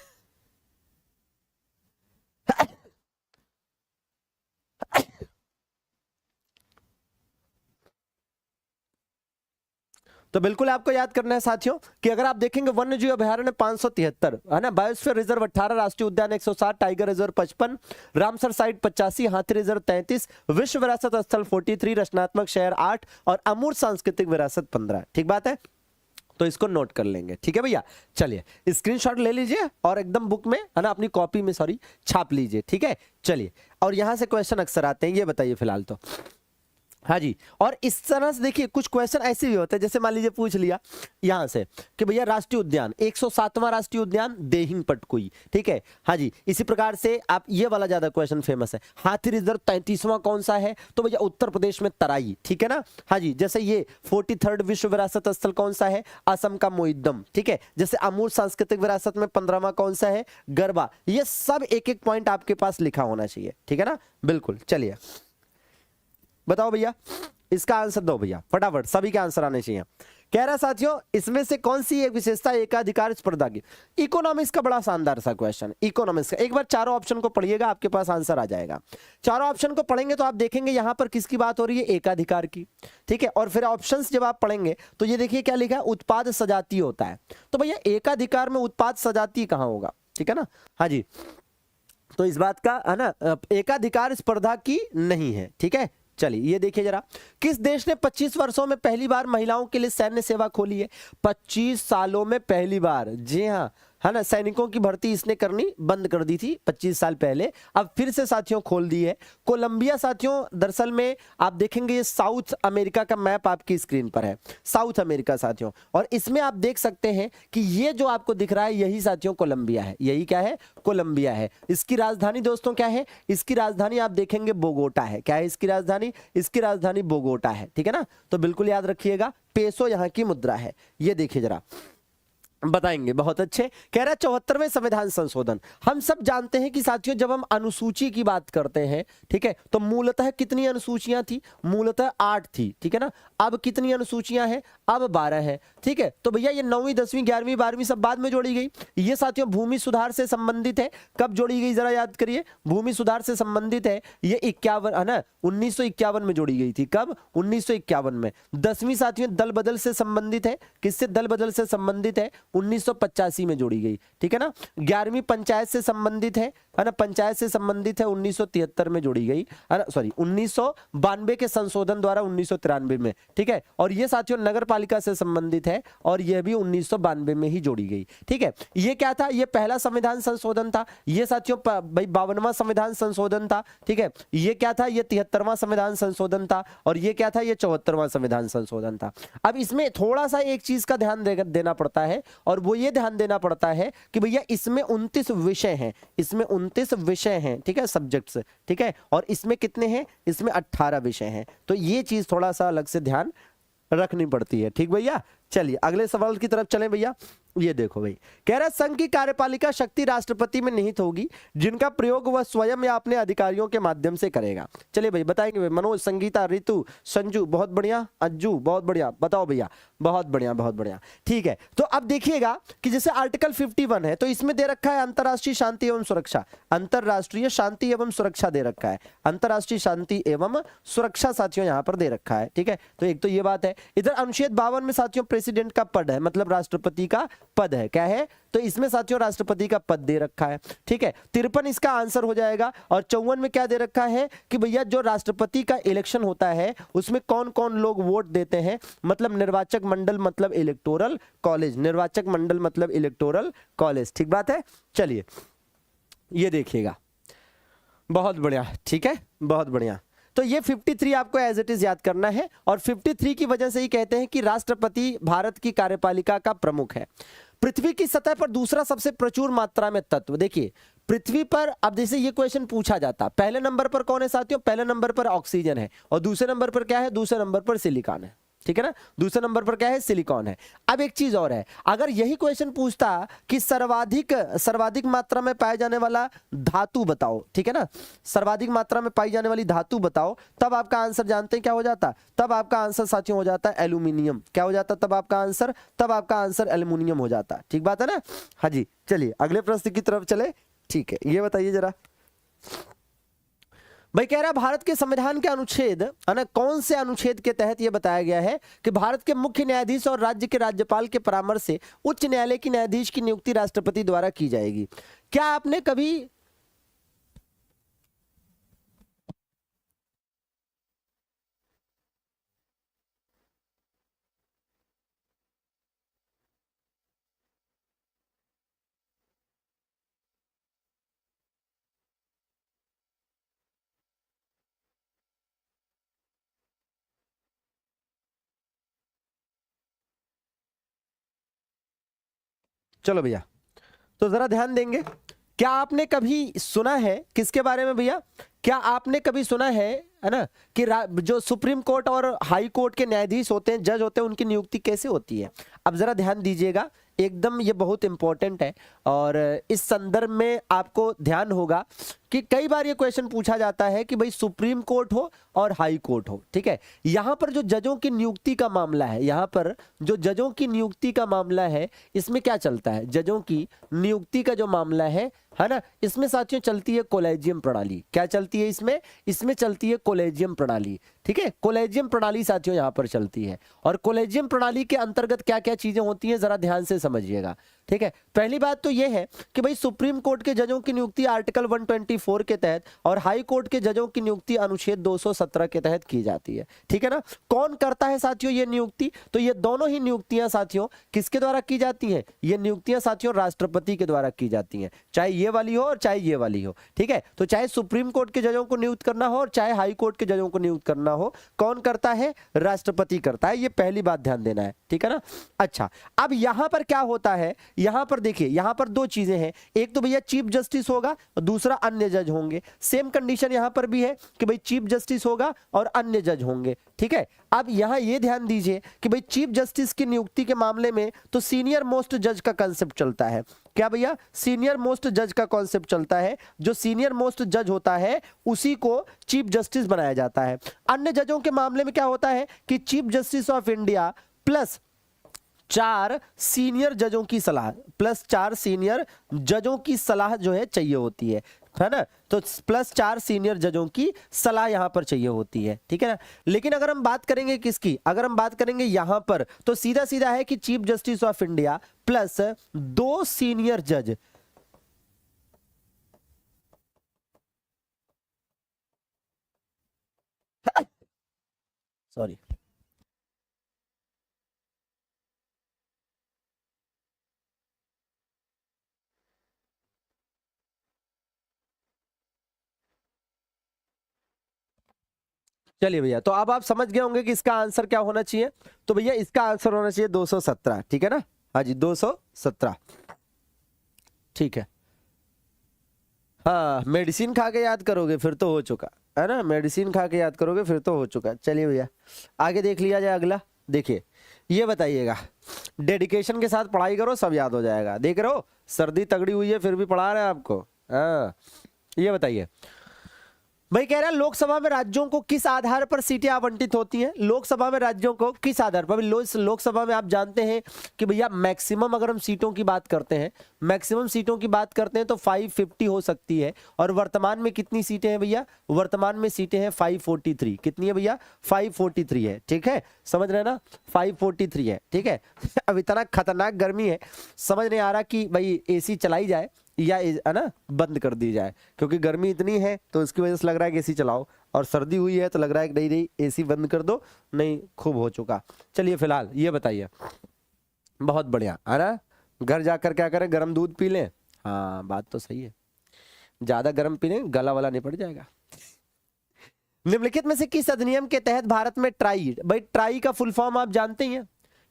[SPEAKER 1] तो बिल्कुल आपको याद करना है साथियों कि अगर आप देखेंगे वन्यजीव अभयारण्य 573 है ना, बायोस्फीयर रिजर्व 18, राष्ट्रीय उद्यान 107, टाइगर रिजर्व 55, रामसर साइट 85, हाथी रिजर्व 33, विश्व विरासत स्थल 43, रचनात्मक शहर 8 और अमूर्त सांस्कृतिक विरासत 15। ठीक बात है, तो इसको नोट कर लेंगे। ठीक है भैया, चलिए स्क्रीनशॉट ले लीजिए और एकदम बुक में है ना, अपनी कॉपी में सॉरी छाप लीजिए। ठीक है, चलिए और यहां से क्वेश्चन अक्सर आते हैं, ये बताइए फिलहाल तो। हाँ जी, और इस तरह से देखिए कुछ क्वेश्चन ऐसे भी होते हैं, जैसे मान लीजिए पूछ लिया यहां से कि भैया राष्ट्रीय उद्यान 107वां राष्ट्रीय उद्यान देहिंग पटकुई। ठीक है, हाँ जी, इसी प्रकार से आप ये वाला ज्यादा क्वेश्चन फेमस है। हाथी रिजर्व 33वां कौन सा है? तो भैया उत्तर प्रदेश में तराई। ठीक है ना, हाँ जी। जैसे ये 43rd विश्व विरासत स्थल कौन सा है? असम का मोइद्दम। ठीक है, जैसे अमूर्त सांस्कृतिक विरासत में 15वां कौन सा है? गरबा। ये सब एक एक पॉइंट आपके पास लिखा होना चाहिए। ठीक है ना, बिल्कुल। चलिए बताओ भैया, इसका आंसर दो भैया फटाफट, सभी के आंसर आने चाहिए। कह रहा साथियों इसमें से कौन सी एक विशेषता एकाधिकार स्पर्धा की? इकोनॉमिक्स का बड़ा शानदार सा क्वेश्चन, इकोनॉमिक्स का। एक बार चारों ऑप्शन को पढ़िएगा, आपके पास आंसर आ जाएगा। चारों ऑप्शन को पढ़ेंगे तो आप देखेंगे यहां पर किसकी बात हो रही है? एकाधिकार की। ठीक है, और फिर ऑप्शंस जब आप पढ़ेंगे तो ये देखिए क्या लिखा है? उत्पाद सजातीय होता है। तो भैया एकाधिकार में उत्पाद सजातीय कहां होगा? ठीक है ना, हाँ जी। तो इस बात का है ना, एकाधिकार स्पर्धा की नहीं है। ठीक है, चलिए ये देखिए जरा, किस देश ने 25 वर्षों में पहली बार महिलाओं के लिए सैन्य सेवा खोली है? 25 सालों में पहली बार, जी हाँ, है ना, सैनिकों की भर्ती इसने करनी बंद कर दी थी 25 साल पहले, अब फिर से साथियों खोल दी है। कोलंबिया साथियों दरअसल में आप देखेंगे ये साउथ अमेरिका का मैप आपकी स्क्रीन पर है, साउथ अमेरिका साथियों, और इसमें आप देख सकते हैं कि ये जो आपको दिख रहा है यही साथियों कोलंबिया है, यही क्या है, कोलंबिया है। इसकी राजधानी दोस्तों क्या है, इसकी राजधानी आप देखेंगे बोगोटा है। क्या है इसकी राजधानी, इसकी राजधानी बोगोटा है, ठीक है ना, तो बिल्कुल याद रखिएगा। पेसो यहाँ की मुद्रा है, ये देखिए जरा, बताएंगे। बहुत अच्छे। कह रहा है 74वें संविधान संशोधन। हम सब जानते हैं कि साथियों जब हम अनुसूची की बात करते हैं, ठीक है, तो मूलतः कितनी अनुसूचियां थी, मूलतः 8 थी, ठीक है ना। अब कितनी अनुसूचियां हैं, अब 12 है, ठीक है। तो भैया ये 9वीं 10वीं 11वीं 12वीं सब बाद में जोड़ी गई। ये साथियों भूमि सुधार से संबंधित है। कब जोड़ी गई जरा याद करिए, भूमि सुधार से संबंधित है ये 51 है ना, 1951 में जोड़ी गई थी। कब, 1951 में। 10वीं साथियों दल बदल से संबंधित है, किससे, दल बदल से संबंधित है, 1985 में जोड़ी गई, ठीक है ना। 11वीं पंचायत से संबंधित है ना, पंचायत से संबंधित है, 1973 में जोड़ी गई, है ना, सॉरी 1992 के संशोधन द्वारा 1993 में, ठीक है। और ये साथियों नगर पालिका से संबंधित है और यह भी 1992 में ही जोड़ी गई, ठीक है। ये क्या था, ये पहला संविधान संशोधन था। ये साथियों भाई 52वां संविधान संशोधन था, ठीक है। ये क्या था, ये 73वां संविधान संशोधन था, और ये क्या था, ये 74वां संविधान संशोधन था। अब इसमें थोड़ा सा एक चीज का ध्यान देना पड़ता है, और वो ये ध्यान देना पड़ता है कि भैया इसमें 29 विषय हैं, इसमें 29 विषय हैं, ठीक है, सब्जेक्ट्स, ठीक है, और इसमें कितने हैं, इसमें 18 विषय हैं। तो ये चीज थोड़ा सा अलग से ध्यान रखनी पड़ती है, ठीक भैया। चलिए अगले सवाल की तरफ चलें भैया। ये देखो भाई, कह रहा है संघ की कार्यपालिका शक्ति राष्ट्रपति में निहित होगी, जिनका प्रयोग वह स्वयं या अपने अधिकारियों के माध्यम से करेगा। चलिए भाई बताएंगे भाई, मनोज, संगीता, रितु, संजू, बहुत बढ़िया, अज्जू बहुत बढ़िया, बताओ भैया, बहुत बढ़िया बहुत बढ़िया, ठीक है। तो अब देखिएगा कि जैसे आर्टिकल 51 है, तो इसमें दे रखा है अंतरराष्ट्रीय शांति एवं सुरक्षा, अंतरराष्ट्रीय शांति एवं सुरक्षा दे रखा है, अंतरराष्ट्रीय शांति एवं सुरक्षा साथियों यहां पर दे रखा है, ठीक है। तो एक तो ये बात है। इधर अनुच्छेद 52 में साथियों प्रेसिडेंट का पद है, मतलब राष्ट्रपति का पद है, क्या है, तो इसमें साथियों राष्ट्रपति का पद दे रखा है, ठीक है। 53 इसका आंसर हो जाएगा। और 54 में क्या दे रखा है कि भैया जो राष्ट्रपति का इलेक्शन होता है उसमें कौन कौन लोग वोट देते हैं, मतलब निर्वाचक मंडल मतलब इलेक्टोरल कॉलेज, निर्वाचक मंडल मतलब इलेक्टोरल कॉलेज, ठीक बात है। चलिए ये देखिएगा, बहुत बढ़िया, ठीक है, बहुत बढ़िया। तो ये 53 आपको एज इट इज याद करना है, और 53 की वजह से ही कहते हैं कि राष्ट्रपति भारत की कार्यपालिका का प्रमुख है। पृथ्वी की सतह पर दूसरा सबसे प्रचुर मात्रा में तत्व, देखिए पृथ्वी पर, अब जैसे ये क्वेश्चन पूछा जाता, पहले नंबर पर कौन है साथियों, पहले नंबर पर ऑक्सीजन है, और दूसरे नंबर पर क्या है, दूसरे नंबर पर सिलिकॉन है, ठीक है ना, दूसरे नंबर पर क्या है, सिलिकॉन है। अब एक चीज और है, अगर यही क्वेश्चन पूछता कि सर्वाधिक मात्रा में पाए जाने वाला धातु बताओ, ठीक है ना, सर्वाधिक मात्रा में पाई जाने वाली धातु बताओ, तब आपका आंसर जानते हैं क्या हो जाता, तब आपका आंसर साथियों हो जाता है एल्यूमिनियम। क्या हो जाता तब आपका आंसर एल्यूमिनियम हो जाता, ठीक बात है ना। हाँ जी, चलिए अगले प्रश्न की तरफ चले, ठीक है। ये बताइए जरा भाई, कह रहा है भारत के संविधान के अनुच्छेद, है ना, कौन से अनुच्छेद के तहत यह बताया गया है कि भारत के मुख्य न्यायाधीश और राज्य के राज्यपाल के परामर्श से उच्च न्यायालय की न्यायाधीश की नियुक्ति राष्ट्रपति द्वारा की जाएगी। क्या आपने कभी चलो भैया, तो जरा ध्यान देंगे, क्या आपने कभी सुना है किसके बारे में भैया, क्या आपने कभी सुना है ना, कि जो सुप्रीम कोर्ट और हाई कोर्ट के न्यायाधीश होते हैं, जज होते हैं, उनकी नियुक्ति कैसे होती है। अब जरा ध्यान दीजिएगा, एकदम ये बहुत इंपॉर्टेंट है, और इस संदर्भ में आपको ध्यान होगा कि कई बार ये क्वेश्चन पूछा जाता है कि भाई सुप्रीम कोर्ट हो और हाई कोर्ट हो, ठीक है। यहां पर जो जजों की नियुक्ति का मामला है, यहां पर जो जजों की नियुक्ति का मामला है, इसमें क्या चलता है, जजों की नियुक्ति का जो मामला है ना, इसमें साथियों चलती है कोलेजियम प्रणाली। क्या चलती है इसमें चलती है कोलेजियम प्रणाली, ठीक है। कोलेजियम प्रणाली साथियों यहां पर चलती है, और कोलेजियम प्रणाली के अंतर्गत क्या क्या चीजें होती हैं जरा ध्यान से समझिएगा। ठीक है, पहली बात तो यह है कि भाई सुप्रीम कोर्ट के जजों की नियुक्ति आर्टिकल 124 के तहत और हाई कोर्ट के जजों की नियुक्ति अनुच्छेद 217 के तहत की जाती है। ठीक है ना, कौन करता है साथियों ये नियुक्ति? तो ये दोनों ही नियुक्तियां साथियों किसके द्वारा की जाती हैं? ये नियुक्तियां साथियों राष्ट्रपति के द्वारा की जाती हैं, चाहे ये वाली हो और चाहे ये वाली हो। ठीक है, तो चाहे सुप्रीम कोर्ट के जजों को नियुक्त करना हो और चाहे हाई कोर्ट के जजों को नियुक्त करना हो, कौन करता है? राष्ट्रपति करता है। ये पहली बात ध्यान देना है। ठीक है ना। अच्छा, अब यहां पर क्या होता है, यहां पर देखिए, यहां पर दो चीजें हैं, एक तो भैया चीफ जस्टिस होगा, दूसरा अन्य जज होंगे। सेम कंडीशन यहां पर भी है कि भाई चीफ जस्टिस होगा और अन्य जज होंगे। ठीक है, अब यहां ये ध्यान दीजिए कि भाई चीफ जस्टिस की नियुक्ति के मामले में तो सीनियर मोस्ट जज का कंसेप्ट चलता है। क्या भैया? सीनियर मोस्ट जज का कॉन्सेप्ट चलता है। जो सीनियर मोस्ट जज होता है उसी को चीफ जस्टिस बनाया जाता है। अन्य जजों के मामले में क्या होता है कि chief justice of India plus 4 senior जजों की सलाह, प्लस 4 सीनियर जजों की सलाह जो है चाहिए होती है ना। तो प्लस 4 सीनियर जजों की सलाह यहां पर चाहिए होती है। ठीक है ना। लेकिन अगर हम बात करेंगे किसकी, अगर हम बात करेंगे यहां पर, तो सीधा सीधा है कि chief justice of India plus 2 senior जज, सॉरी, चलिए भैया, तो अब आप समझ गए होंगे कि इसका आंसर क्या होना चाहिए। तो भैया इसका आंसर होना चाहिए 217। ठीक है ना, हाँ जी 217। ठीक है, हाँ मेडिसिन खा के याद करोगे फिर तो हो चुका है ना, मेडिसिन खा के याद करोगे फिर तो हो चुका। चलिए भैया आगे देख लिया जाए। अगला देखिए, ये बताइएगा, डेडिकेशन के साथ पढ़ाई करो सब याद हो जाएगा। देख रहे हो सर्दी तगड़ी हुई है फिर भी पढ़ा रहे हैं आपको। हाँ, ये बताइए भाई, कह रहा है लोकसभा में राज्यों को किस आधार पर सीटें आवंटित होती हैं? लोकसभा में राज्यों को किस आधार पर? लोकसभा में आप जानते हैं कि भैया मैक्सिमम अगर हम सीटों की बात करते हैं, मैक्सिमम सीटों की बात करते हैं तो 550 हो सकती है। और वर्तमान में कितनी सीटें हैं भैया? वर्तमान में सीटें हैं 543। कितनी है भैया? 543 है। ठीक है, समझ रहे हैं ना, 543 है। ठीक है अब इतना खतरनाक गर्मी है, समझ नहीं आ रहा कि भाई एसी चलाई जाए या है ना बंद कर दी जाए, क्योंकि गर्मी इतनी है तो इसकी वजह से लग रहा है कि एसी चलाओ, और सर्दी हुई है तो लग रहा है कि नहीं नहीं एसी बंद कर दो, नहीं खूब हो चुका। चलिए फिलहाल ये बताइए, बहुत बढ़िया है ना, घर जाकर क्या करें, गर्म दूध पी लें। हाँ बात तो सही है, ज्यादा गर्म पी लें गला वाला निपट जाएगा। निम्नलिखित में से किस अधिनियम के तहत भारत में ट्राई, भाई ट्राई का फुल फॉर्म आप जानते ही हैं,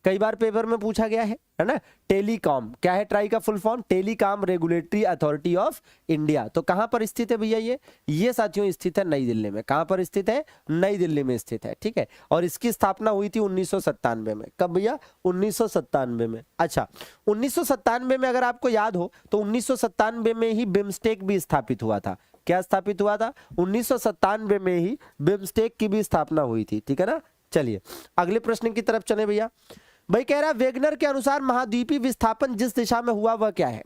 [SPEAKER 1] कई बार पेपर में पूछा गया है ना, टेलीकॉम। क्या है ट्राई का full form? Telecom regulatory authority of India. तो कहां पर स्थित है भैया? ये साथियों स्थित है नई दिल्ली में। कहां पर स्थित है? नई दिल्ली में स्थित है। ठीक है, और इसकी स्थापना हुई थी 1997 में। कब भैया? 1997 में। अच्छा, 1997 में अगर आपको याद हो तो 1997 में ही बिम्स्टेक भी स्थापित हुआ था। क्या स्थापित हुआ था? 1997 में ही बिम्स्टेक की भी स्थापना हुई थी। ठीक है ना। चलिए अगले प्रश्न की तरफ चले भैया। भाई कह रहा है वेगनर के अनुसार महाद्वीपीय विस्थापन जिस दिशा में हुआ वह क्या है?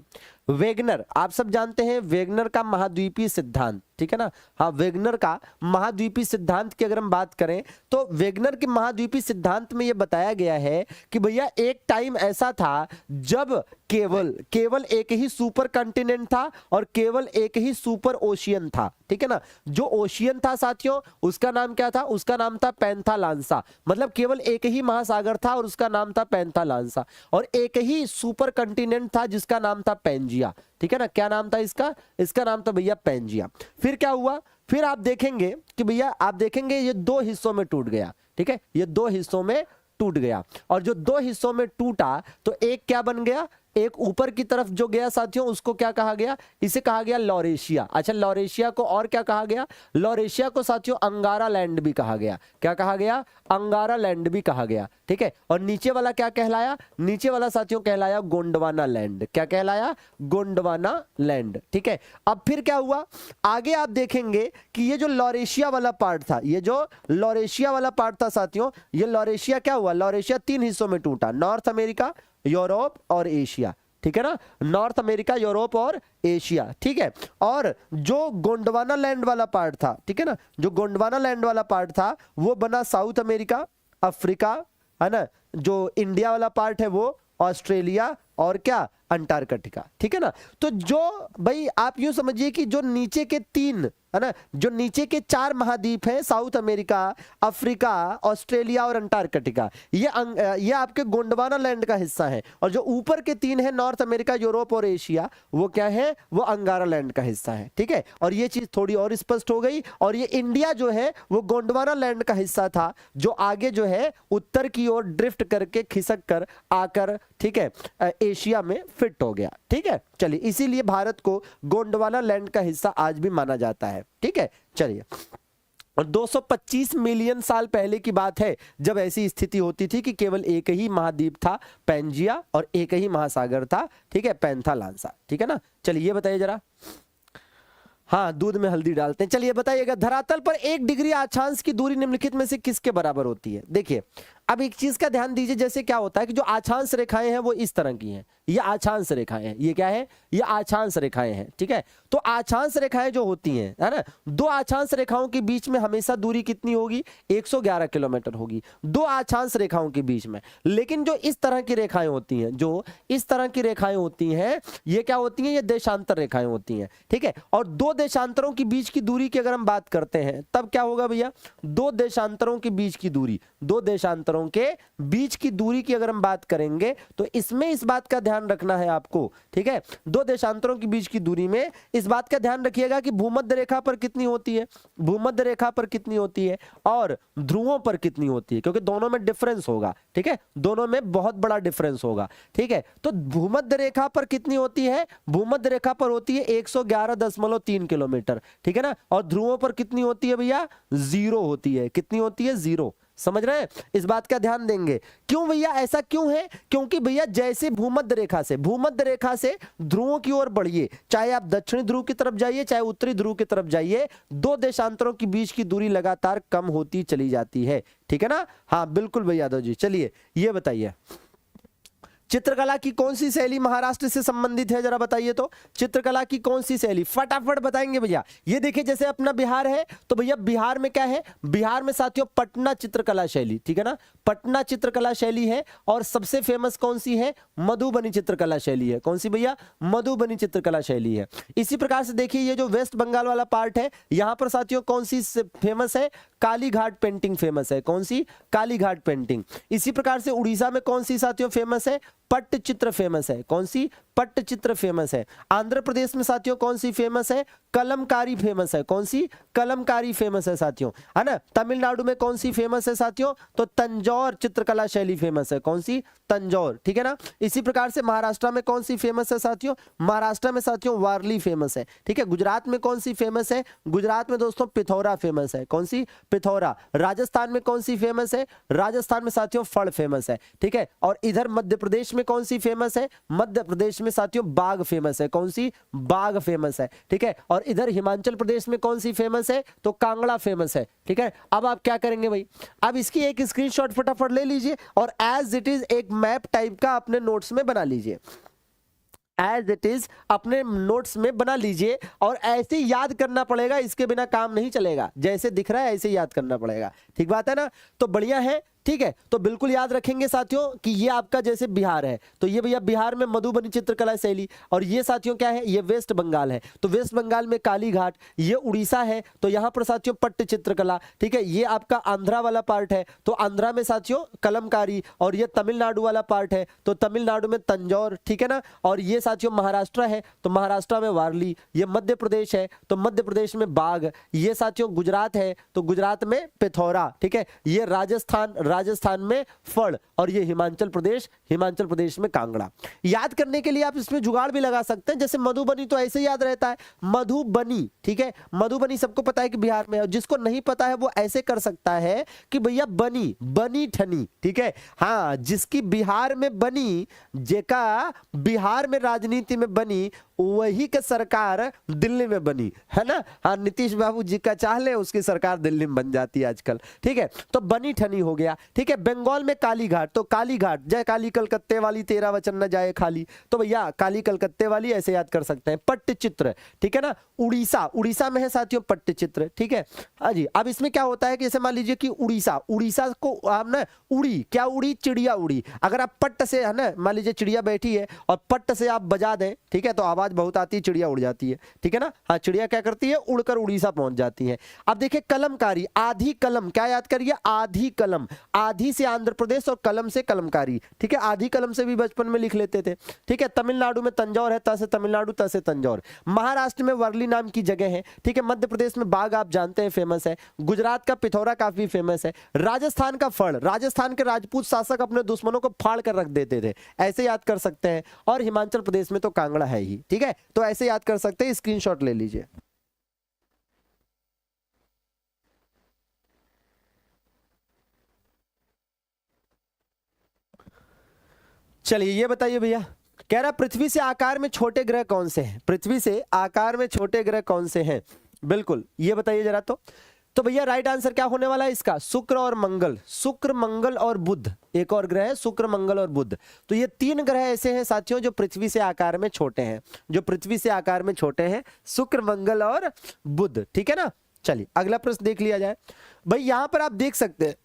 [SPEAKER 1] वेगनर आप सब जानते हैं, वेगनर का महाद्वीपीय सिद्धांत। ठीक है ना, हाँ वेगनर का महाद्वीपीय सिद्धांत की अगर हम बात करें तो वेगनर के महाद्वीपीय सिद्धांत में यह बताया गया है कि भैया एक टाइम ऐसा था जब केवल एक ही सुपर कॉन्टिनेंट था और केवल एक ही सुपर ओशियन था। ठीक है ना, जो ओशियन था साथियों उसका नाम क्या था? उसका नाम था पैंथालांसा, मतलब केवल एक ही महासागर था और उसका नाम था पैंथालांसा, और एक ही सुपर कॉन्टिनेंट था जिसका नाम था पैंजिया। ठीक है ना, क्या नाम था इसका? इसका नाम था भैया पैंजिया। फिर क्या हुआ? फिर आप देखेंगे कि भैया आप देखेंगे ये 2 हिस्सों में टूट गया। ठीक है, ये 2 हिस्सों में टूट गया, और जो 2 हिस्सों में टूटा तो एक क्या बन गया? एक ऊपर की तरफ जो गया साथियों उसको क्या कहा गया? इसे कहा गया लॉरेशिया। अच्छा, लॉरेशिया को और क्या कहा गया? लॉरेशिया को साथियों अंगारा लैंड भी कहा गया। क्या कहा गया? अंगारा लैंड भी कहा गया। ठीक है, और नीचे वाला क्या कहलाया? नीचे वाला साथियों कहलाया गोंडवाना लैंड। क्या कहलाया? गोंडवाना लैंड। ठीक है, अब फिर क्या हुआ? आगे आप देखेंगे कि ये जो लॉरेशिया वाला पार्ट था, ये जो लॉरेशिया वाला पार्ट था साथियों, ये लॉरेशिया क्या हुआ? लॉरेशिया 3 हिस्सों में टूटा, नॉर्थ अमेरिका, यूरोप और एशिया। ठीक है ना, नॉर्थ अमेरिका, यूरोप और एशिया। ठीक है, और जो गोंडवाना लैंड वाला पार्ट था, ठीक है ना, जो गोंडवाना लैंड वाला पार्ट था वो बना साउथ अमेरिका, अफ्रीका, है ना, जो इंडिया वाला पार्ट है वो ऑस्ट्रेलिया और क्या अंटार्कटिका, ठीक है ना। तो जो भाई आप यूं समझिए कि जो नीचे के 3 है ना, जो नीचे के 4 महाद्वीप हैं, साउथ अमेरिका, अफ्रीका, ऑस्ट्रेलिया और अंटार्कटिका, ये आपके गोंडवाना लैंड का हिस्सा है। और जो ऊपर के 3 हैं, नॉर्थ अमेरिका, यूरोप और एशिया, वो क्या है, वो अंगारा लैंड का हिस्सा है, ठीक है। और ये चीज थोड़ी और स्पष्ट हो गई। और ये इंडिया जो है वो गोंडवाना लैंड का हिस्सा था, जो आगे जो है उत्तर की ओर ड्रिफ्ट करके खिसक कर आकर, ठीक है, एशिया में फिट हो गया, ठीक है। चलिए, इसीलिए भारत को गोंडवाना लैंड का हिस्सा आज भी माना जाता है, ठीक है। चलिए, और 225 मिलियन साल पहले की बात है जब ऐसी स्थिति होती थी कि केवल एक ही महाद्वीप था, पैंजिया, और एक ही महासागर था, ठीक है, पैंथालांसा, ठीक है ना। चलिए ये बताइए जरा, हाँ, दूध में हल्दी डालते हैं। चलिए बताइएगा, धरातल पर 1 डिग्री अक्षांश की दूरी निम्नलिखित में से किसके बराबर होती है। देखिए, अब एक चीज का ध्यान दीजिए, जैसे क्या होता है कि जो अक्षांश रेखाएं हैं वो इस तरह की हैं, ये अक्षांश रेखाएं हैं, ये क्या है, ये अक्षांश रेखाएं हैं, ठीक है। तो अक्षांश रेखाएं जो होती हैं, है ना, 2 अक्षांश रेखाओं के बीच में हमेशा दूरी कितनी होगी, 111 किलोमीटर होगी, 2 अक्षांश रेखाओं के बीच में। लेकिन जो इस तरह की रेखाएं होती हैं, जो इस तरह की रेखाएं होती हैं, ये क्या होती हैं, ये देशांतर रेखाएं होती हैं, ठीक है। और 2 देशांतरों के बीच की दूरी की अगर हम बात करते हैं, तब क्या होगा भैया, 2 देशांतरों के बीच की दूरी, 2 देशांतरों के बीच की दूरी की अगर हम बात करेंगे, तो इसमें इस बात का ध्यान रखना है आपको, ठीक है। 2 देशांतरों के बीच की दूरी में इस बात का ध्यान रखिएगा कि भूमध्य रेखा पर कितनी होती है, भूमध्य रेखा पर कितनी होती है, और ध्रुवों पर कितनी होती है, क्योंकि दोनों में डिफरेंस होगा, ठीक है, दोनों में बहुत बड़ा डिफरेंस होगा, ठीक है। तो भूमध्य रेखा पर कितनी होती है, भूमध्य रेखा पर होती है 111.3 किलोमीटर, ठीक है ना। और ध्रुवों पर कितनी होती है भैया, 0 होती है, कितनी होती है, 0। समझ रहे हैं, इस बात का ध्यान देंगे। क्यों भैया, ऐसा क्यों है, क्योंकि भैया जैसे भूमध्य रेखा से ध्रुवों की ओर बढ़िए, चाहे आप दक्षिणी ध्रुव की तरफ जाइए, चाहे उत्तरी ध्रुव की तरफ जाइए, 2 देशांतरों के बीच की दूरी लगातार कम होती चली जाती है, ठीक है ना। हाँ बिल्कुल भैया यादव जी। चलिए ये बताइए, चित्रकला की कौन सी शैली महाराष्ट्र से संबंधित है, जरा बताइए तो। चित्रकला की कौन सी शैली, फटाफट बताएंगे भैया। ये देखिए, जैसे अपना बिहार है, तो भैया बिहार में क्या है, बिहार में साथियों पटना चित्रकला शैली, ठीक है ना, पटना चित्रकला शैली है। और सबसे फेमस कौन सी है, मधुबनी चित्रकला शैली है। कौन सी भैया, मधुबनी चित्रकला शैली है। इसी प्रकार से देखिए, ये जो वेस्ट बंगाल वाला पार्ट है, यहां पर साथियों कौन सी फेमस है, काली घाट पेंटिंग फेमस है। कौन सी, काली घाट पेंटिंग। इसी प्रकार से उड़ीसा में कौन सी साथियों फेमस है, पट्टचित्र फेमस है। कौन सी, पट्टचित्र फेमस है। आंध्र प्रदेश में साथियों कौन सी फेमस है, कलमकारी फेमस है। कौन सी, कलमकारी फेमस है साथियों, है ना। तमिलनाडु में कौन सी फेमस है साथियों, तो तंजौर चित्रकला शैली फेमस है। कौन सी, तंजौर, ठीक है ना। इसी प्रकार से महाराष्ट्र में कौन सी फेमस है साथियों, महाराष्ट्र में साथियों वारली फेमस है, ठीक है। गुजरात में कौन सी फेमस है, गुजरात में दोस्तों पिथौरा फेमस है। कौन सी, पिथौरा। राजस्थान में कौन सी फेमस है, राजस्थान में साथियों फड़ फेमस है, ठीक है। और इधर मध्य प्रदेश में कौन सी फेमस है, मध्य प्रदेश में साथियों बाघ फेमस है। कौन सी, बाघ फेमस है, ठीक है। और इधर हिमाचल प्रदेश में कौन सी फेमस है, तो कांगड़ा फेमस है, ठीक है। अब आप क्या करेंगे भाई, अब इसकी एक स्क्रीनशॉट फटाफट ले लीजिए और एज इट इज एक मैप टाइप का अपने नोट्स में बना लीजिए, एज इट इज अपने नोट्स में बना लीजिए। और ऐसे ही याद करना पड़ेगा, इसके बिना काम नहीं चलेगा, जैसे दिख रहा है ऐसे ही याद करना पड़ेगा, ठीक बात है ना। तो बढ़िया है, ठीक है। तो बिल्कुल याद रखेंगे साथियों कि ये आपका जैसे बिहार है, तो ये भैया बिहार में मधुबनी चित्रकला शैली, और ये साथियों क्या है, ये वेस्ट बंगाल है, तो वेस्ट बंगाल में काली घाट। ये उड़ीसा है, तो यहां पर साथियों पट्ट चित्रकला, ठीक है। ये आपका आंध्रा वाला पार्ट है, तो आंध्रा में साथियों कलमकारी। और ये तमिलनाडु वाला पार्ट है, तो तमिलनाडु में तंजौर, ठीक है ना। और ये साथियों महाराष्ट्र है, तो महाराष्ट्र में वारली। ये मध्य प्रदेश है, तो मध्य प्रदेश में बाघ। ये साथियों गुजरात है, तो गुजरात में पिथौरा, ठीक है। ये राजस्थान में फड़। और ये हिमाचल प्रदेश में कांगड़ा। याद करने के लिए आप इसमें जुगाड़ भी लगा सकते हैं, जैसे मधुबनी तो ऐसे याद रहता है, मधुबनी, ठीक है। मधुबनी सबको पता है कि बिहार में है, और जिसको नहीं पता है वो ऐसे कर सकता है कि भैया बनी, बनी ठनी, ठीक है। हाँ, जिसकी बिहार में बनी, जेका बिहार में राजनीति में बनी, वही का सरकार दिल्ली में बनी है ना। हाँ, नीतीश बाबू जी का चाह ले उसकी सरकार दिल्ली में बन जाती है आजकल, ठीक है। तो बनी ठनी हो गया, ठीक है। बंगाल में काली घाट, तो काली घाट, जय काली कलकत्ते वाली तेरा वचन न जाए खाली, तो भैया काली कलकत्ते वाली ऐसे याद कर सकते हैं। पट्टचित्र, ठीक है ना, उड़ीसा, उड़ीसा में है साथियों पट्टचित्र, ठीक है। हाँ जी, अब इसमें क्या होता है कि जैसे मान लीजिए कि उड़ीसा, उड़ीसा को आप ना उड़ी, क्या उड़ी, चिड़िया उड़ी। अगर आप पट्ट से है ना, मान लीजिए चिड़िया बैठी है और पट्ट से आप बजा दें, ठीक है, तो आवाज बहुत आती है, चिड़िया उड़ जाती है, ठीक है ना। हाँ, चिड़िया क्या करती है, उड़कर उड़ीसा पहुंच जाती है। अब देखिए कलमकारी, आधी कलम, क्या याद करिए, आधी कलम, आधी से आंध्र प्रदेश और कलम से कलमकारी, ठीक है। आधी कलम से भी बचपन में लिख लेते थे, ठीक है। तमिलनाडु में तंजौर है, त से तमिलनाडु, त से तंजौर। महाराष्ट्र में वर्ली नाम की जगह है, ठीक है। मध्य प्रदेश में बाग आप जानते हैं फेमस है। गुजरात का पिथौरा काफी फेमस है। राजस्थान का फड़, राजस्थान के राजपूत शासक अपने दुश्मनों को फाड़ कर रख देते थे, ऐसे याद कर सकते हैं। और हिमाचल प्रदेश में तो कांगड़ा है ही, ठीक है। तो ऐसे याद कर सकते हैं, स्क्रीनशॉट ले लीजिए। चलिए ये बताइए भैया, कह रहा पृथ्वी से आकार में छोटे ग्रह कौन से हैं, पृथ्वी से आकार में छोटे ग्रह कौन से हैं, बिल्कुल ये बताइए जरा। तो भैया राइट आंसर क्या होने वाला है इसका, शुक्र और मंगल, शुक्र मंगल और बुध, एक और ग्रह है शुक्र मंगल और बुध। तो ये तीन ग्रह ऐसे हैं साथियों जो पृथ्वी से आकार में छोटे हैं, जो पृथ्वी से आकार में छोटे हैं, शुक्र मंगल और बुध, ठीक है ना। चलिए अगला प्रश्न देख लिया जाए। भाई यहां पर आप देख सकते हैं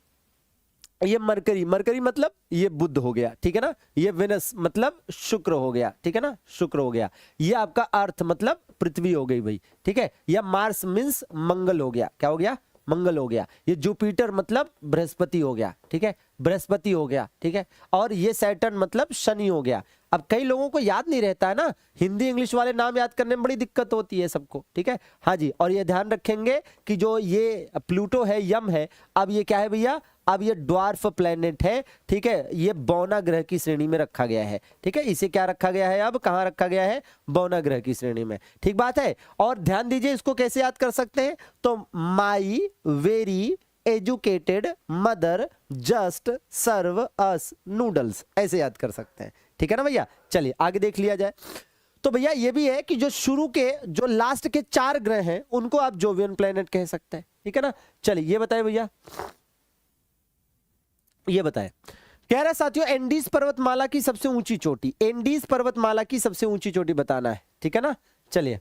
[SPEAKER 1] ये मरकरी, मरकरी मतलब ये बुध हो गया, ठीक है ना। ये वेनस मतलब शुक्र हो गया, ठीक है ना, शुक्र हो गया। ये आपका अर्थ मतलब पृथ्वी हो गई भाई, ठीक है। या मार्स मींस मंगल हो गया, क्या हो गया, मंगल हो गया। ये जुपिटर मतलब बृहस्पति हो गया, ठीक है, बृहस्पति हो गया, ठीक है। और ये सैटर्न मतलब शनि हो गया। अब कई लोगों को याद नहीं रहता है ना, हिंदी इंग्लिश वाले नाम याद करने में बड़ी दिक्कत होती है सबको, ठीक है। हाँ जी, और ये ध्यान रखेंगे कि जो ये प्लूटो है, यम है, अब ये क्या है भैया, अब ये ड्वार्फ प्लेनेट है, ठीक है। ये बौना ग्रह की श्रेणी में रखा गया है, ठीक है। इसे क्या रखा गया है, अब कहां रखा गया है, बौना ग्रह की श्रेणी में, ठीक बात है। और ध्यान दीजिए इसको कैसे याद कर सकते हैं, तो my very educated mother just serve us noodles, ऐसे याद कर सकते हैं, ठीक है ना भैया। चलिए आगे देख लिया जाए। तो भैया ये भी है कि जो शुरू के, जो लास्ट के 4 ग्रह हैं उनको आप जोवियन प्लेनेट कह सकते हैं, ठीक है ना। चलिए ये बताए भैया, ये बताए, कह रहा है साथियों एंडीज पर्वतमाला की सबसे ऊंची चोटी, एंडीज पर्वतमाला की सबसे ऊंची चोटी बताना है, ठीक है ना। चलिए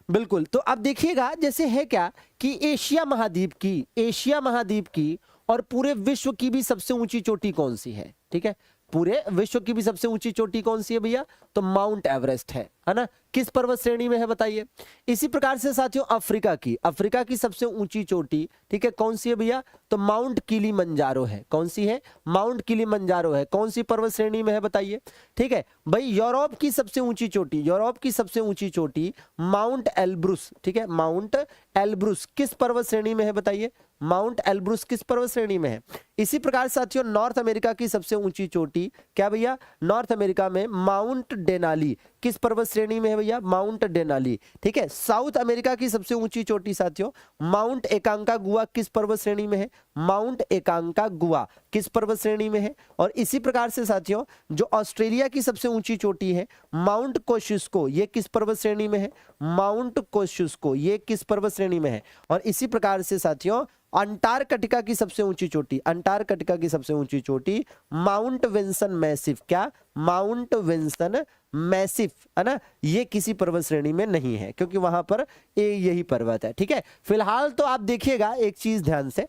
[SPEAKER 1] बिल्कुल, तो अब देखिएगा जैसे है क्या कि एशिया महाद्वीप की, एशिया महाद्वीप की और पूरे विश्व की भी सबसे ऊंची चोटी कौन सी है, ठीक है। पूरे विश्व की भी सबसे ऊंची चोटी कौन सी है भैया, तो माउंट एवरेस्ट है ना। किस पर्वत श्रेणी में है बताइए। इसी प्रकार से साथियों अफ्रीका की, अफ्रीका की सबसे ऊंची चोटी, ठीक है, कौन सी है भैया, तो माउंट किलिमंजारो है। कौन सी है, माउंट किलिमंजारो है। कौन सी पर्वत श्रेणी में है बताइए, ठीक है भाई। यूरोप की सबसे ऊंची चोटी, यूरोप की सबसे ऊंची चोटी माउंट एल्ब्रुस, ठीक है, माउंट एल्ब्रुस किस पर्वत श्रेणी में है बताइए, माउंट एल्ब्रुस किस पर्वत श्रेणी में है। इसी प्रकार साथियों नॉर्थ अमेरिका की सबसे ऊंची चोटी, क्या भैया, नॉर्थ अमेरिका में माउंट डेनाली किस पर्वत श्रेणी में है भैया, माउंट डेनाली, ठीक है। साउथ अमेरिका की सबसे ऊंची चोटी साथियों माउंट एकांकागुआ किस पर्वत श्रेणी में है, माउंट एकांकागुआ किस पर्वत श्रेणी में है। और इसी प्रकार से साथियों जो ऑस्ट्रेलिया की सबसे ऊंची चोटी है माउंट कोशुस्को, ये किस पर्वत श्रेणी में है, माउंट कोशुस्को ये किस पर्वत श्रेणी में है। और इसी प्रकार से साथियों अंटार्कटिका की सबसे ऊंची चोटी, अंटार्कटिका की सबसे ऊंची चोटी माउंट विंसन मैसिव, क्या, माउंट विंसन मैसिव, है ना। ये किसी पर्वत श्रेणी में नहीं है क्योंकि वहां पर यही पर्वत है, ठीक है। फिलहाल तो आप देखिएगा एक चीज ध्यान से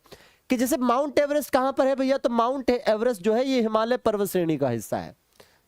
[SPEAKER 1] कि जैसे माउंट एवरेस्ट कहां पर है भैया, तो माउंट एवरेस्ट जो है ये हिमालय पर्वत श्रेणी का हिस्सा है,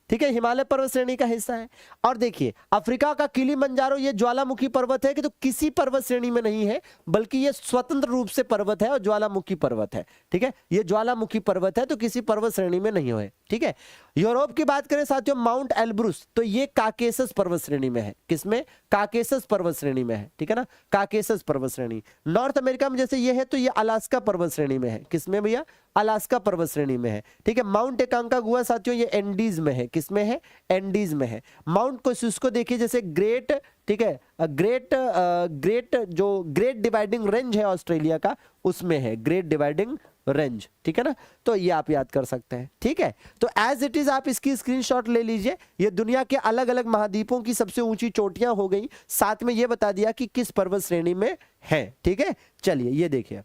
[SPEAKER 1] ठीक है, हिमालय पर्वत श्रेणी का हिस्सा है। और देखिए अफ्रीका का किलिमंजारो ये ज्वालामुखी पर्वत है कि तो किसी पर्वत श्रेणी में नहीं है बल्कि ये स्वतंत्र रूप से पर्वत है और ज्वालामुखी पर्वत है, ठीक है। ये ज्वालामुखी पर्वत है तो किसी पर्वत श्रेणी में नहीं है, ठीक है। यूरोप की बात करें साथियों माउंट एल्ब्रुस, तो ये काकेसस पर्वत श्रेणी में है, किसमें, काकेसस पर्वत श्रेणी में है, ठीक है ना, काकेसस पर्वत श्रेणी। नॉर्थ अमेरिका में जैसे ये है तो ये अलास्का पर्वत श्रेणी में है, किसमें भैया, अलास्का पर्वत श्रेणी में है, ठीक है। माउंट एकांकागुआ साथियों ये एंडीज में है, किसमें है, एंडीज में है। माउंट कोशुस्को देखिए जैसे ग्रेट ठीक है, ग्रेट जो ग्रेट डिवाइडिंग रेंज है ऑस्ट्रेलिया का, उसमें है ग्रेट डिवाइडिंग रेंज, ठीक है ना। तो ये आप याद कर सकते हैं, ठीक है। तो एज इट इज आप इसकी स्क्रीनशॉट ले लीजिए। ये दुनिया के अलग अलग महाद्वीपों की सबसे ऊंची चोटियां हो गई, साथ में ये बता दिया कि किस पर्वत श्रेणी में है, ठीक है। चलिए ये देखिए,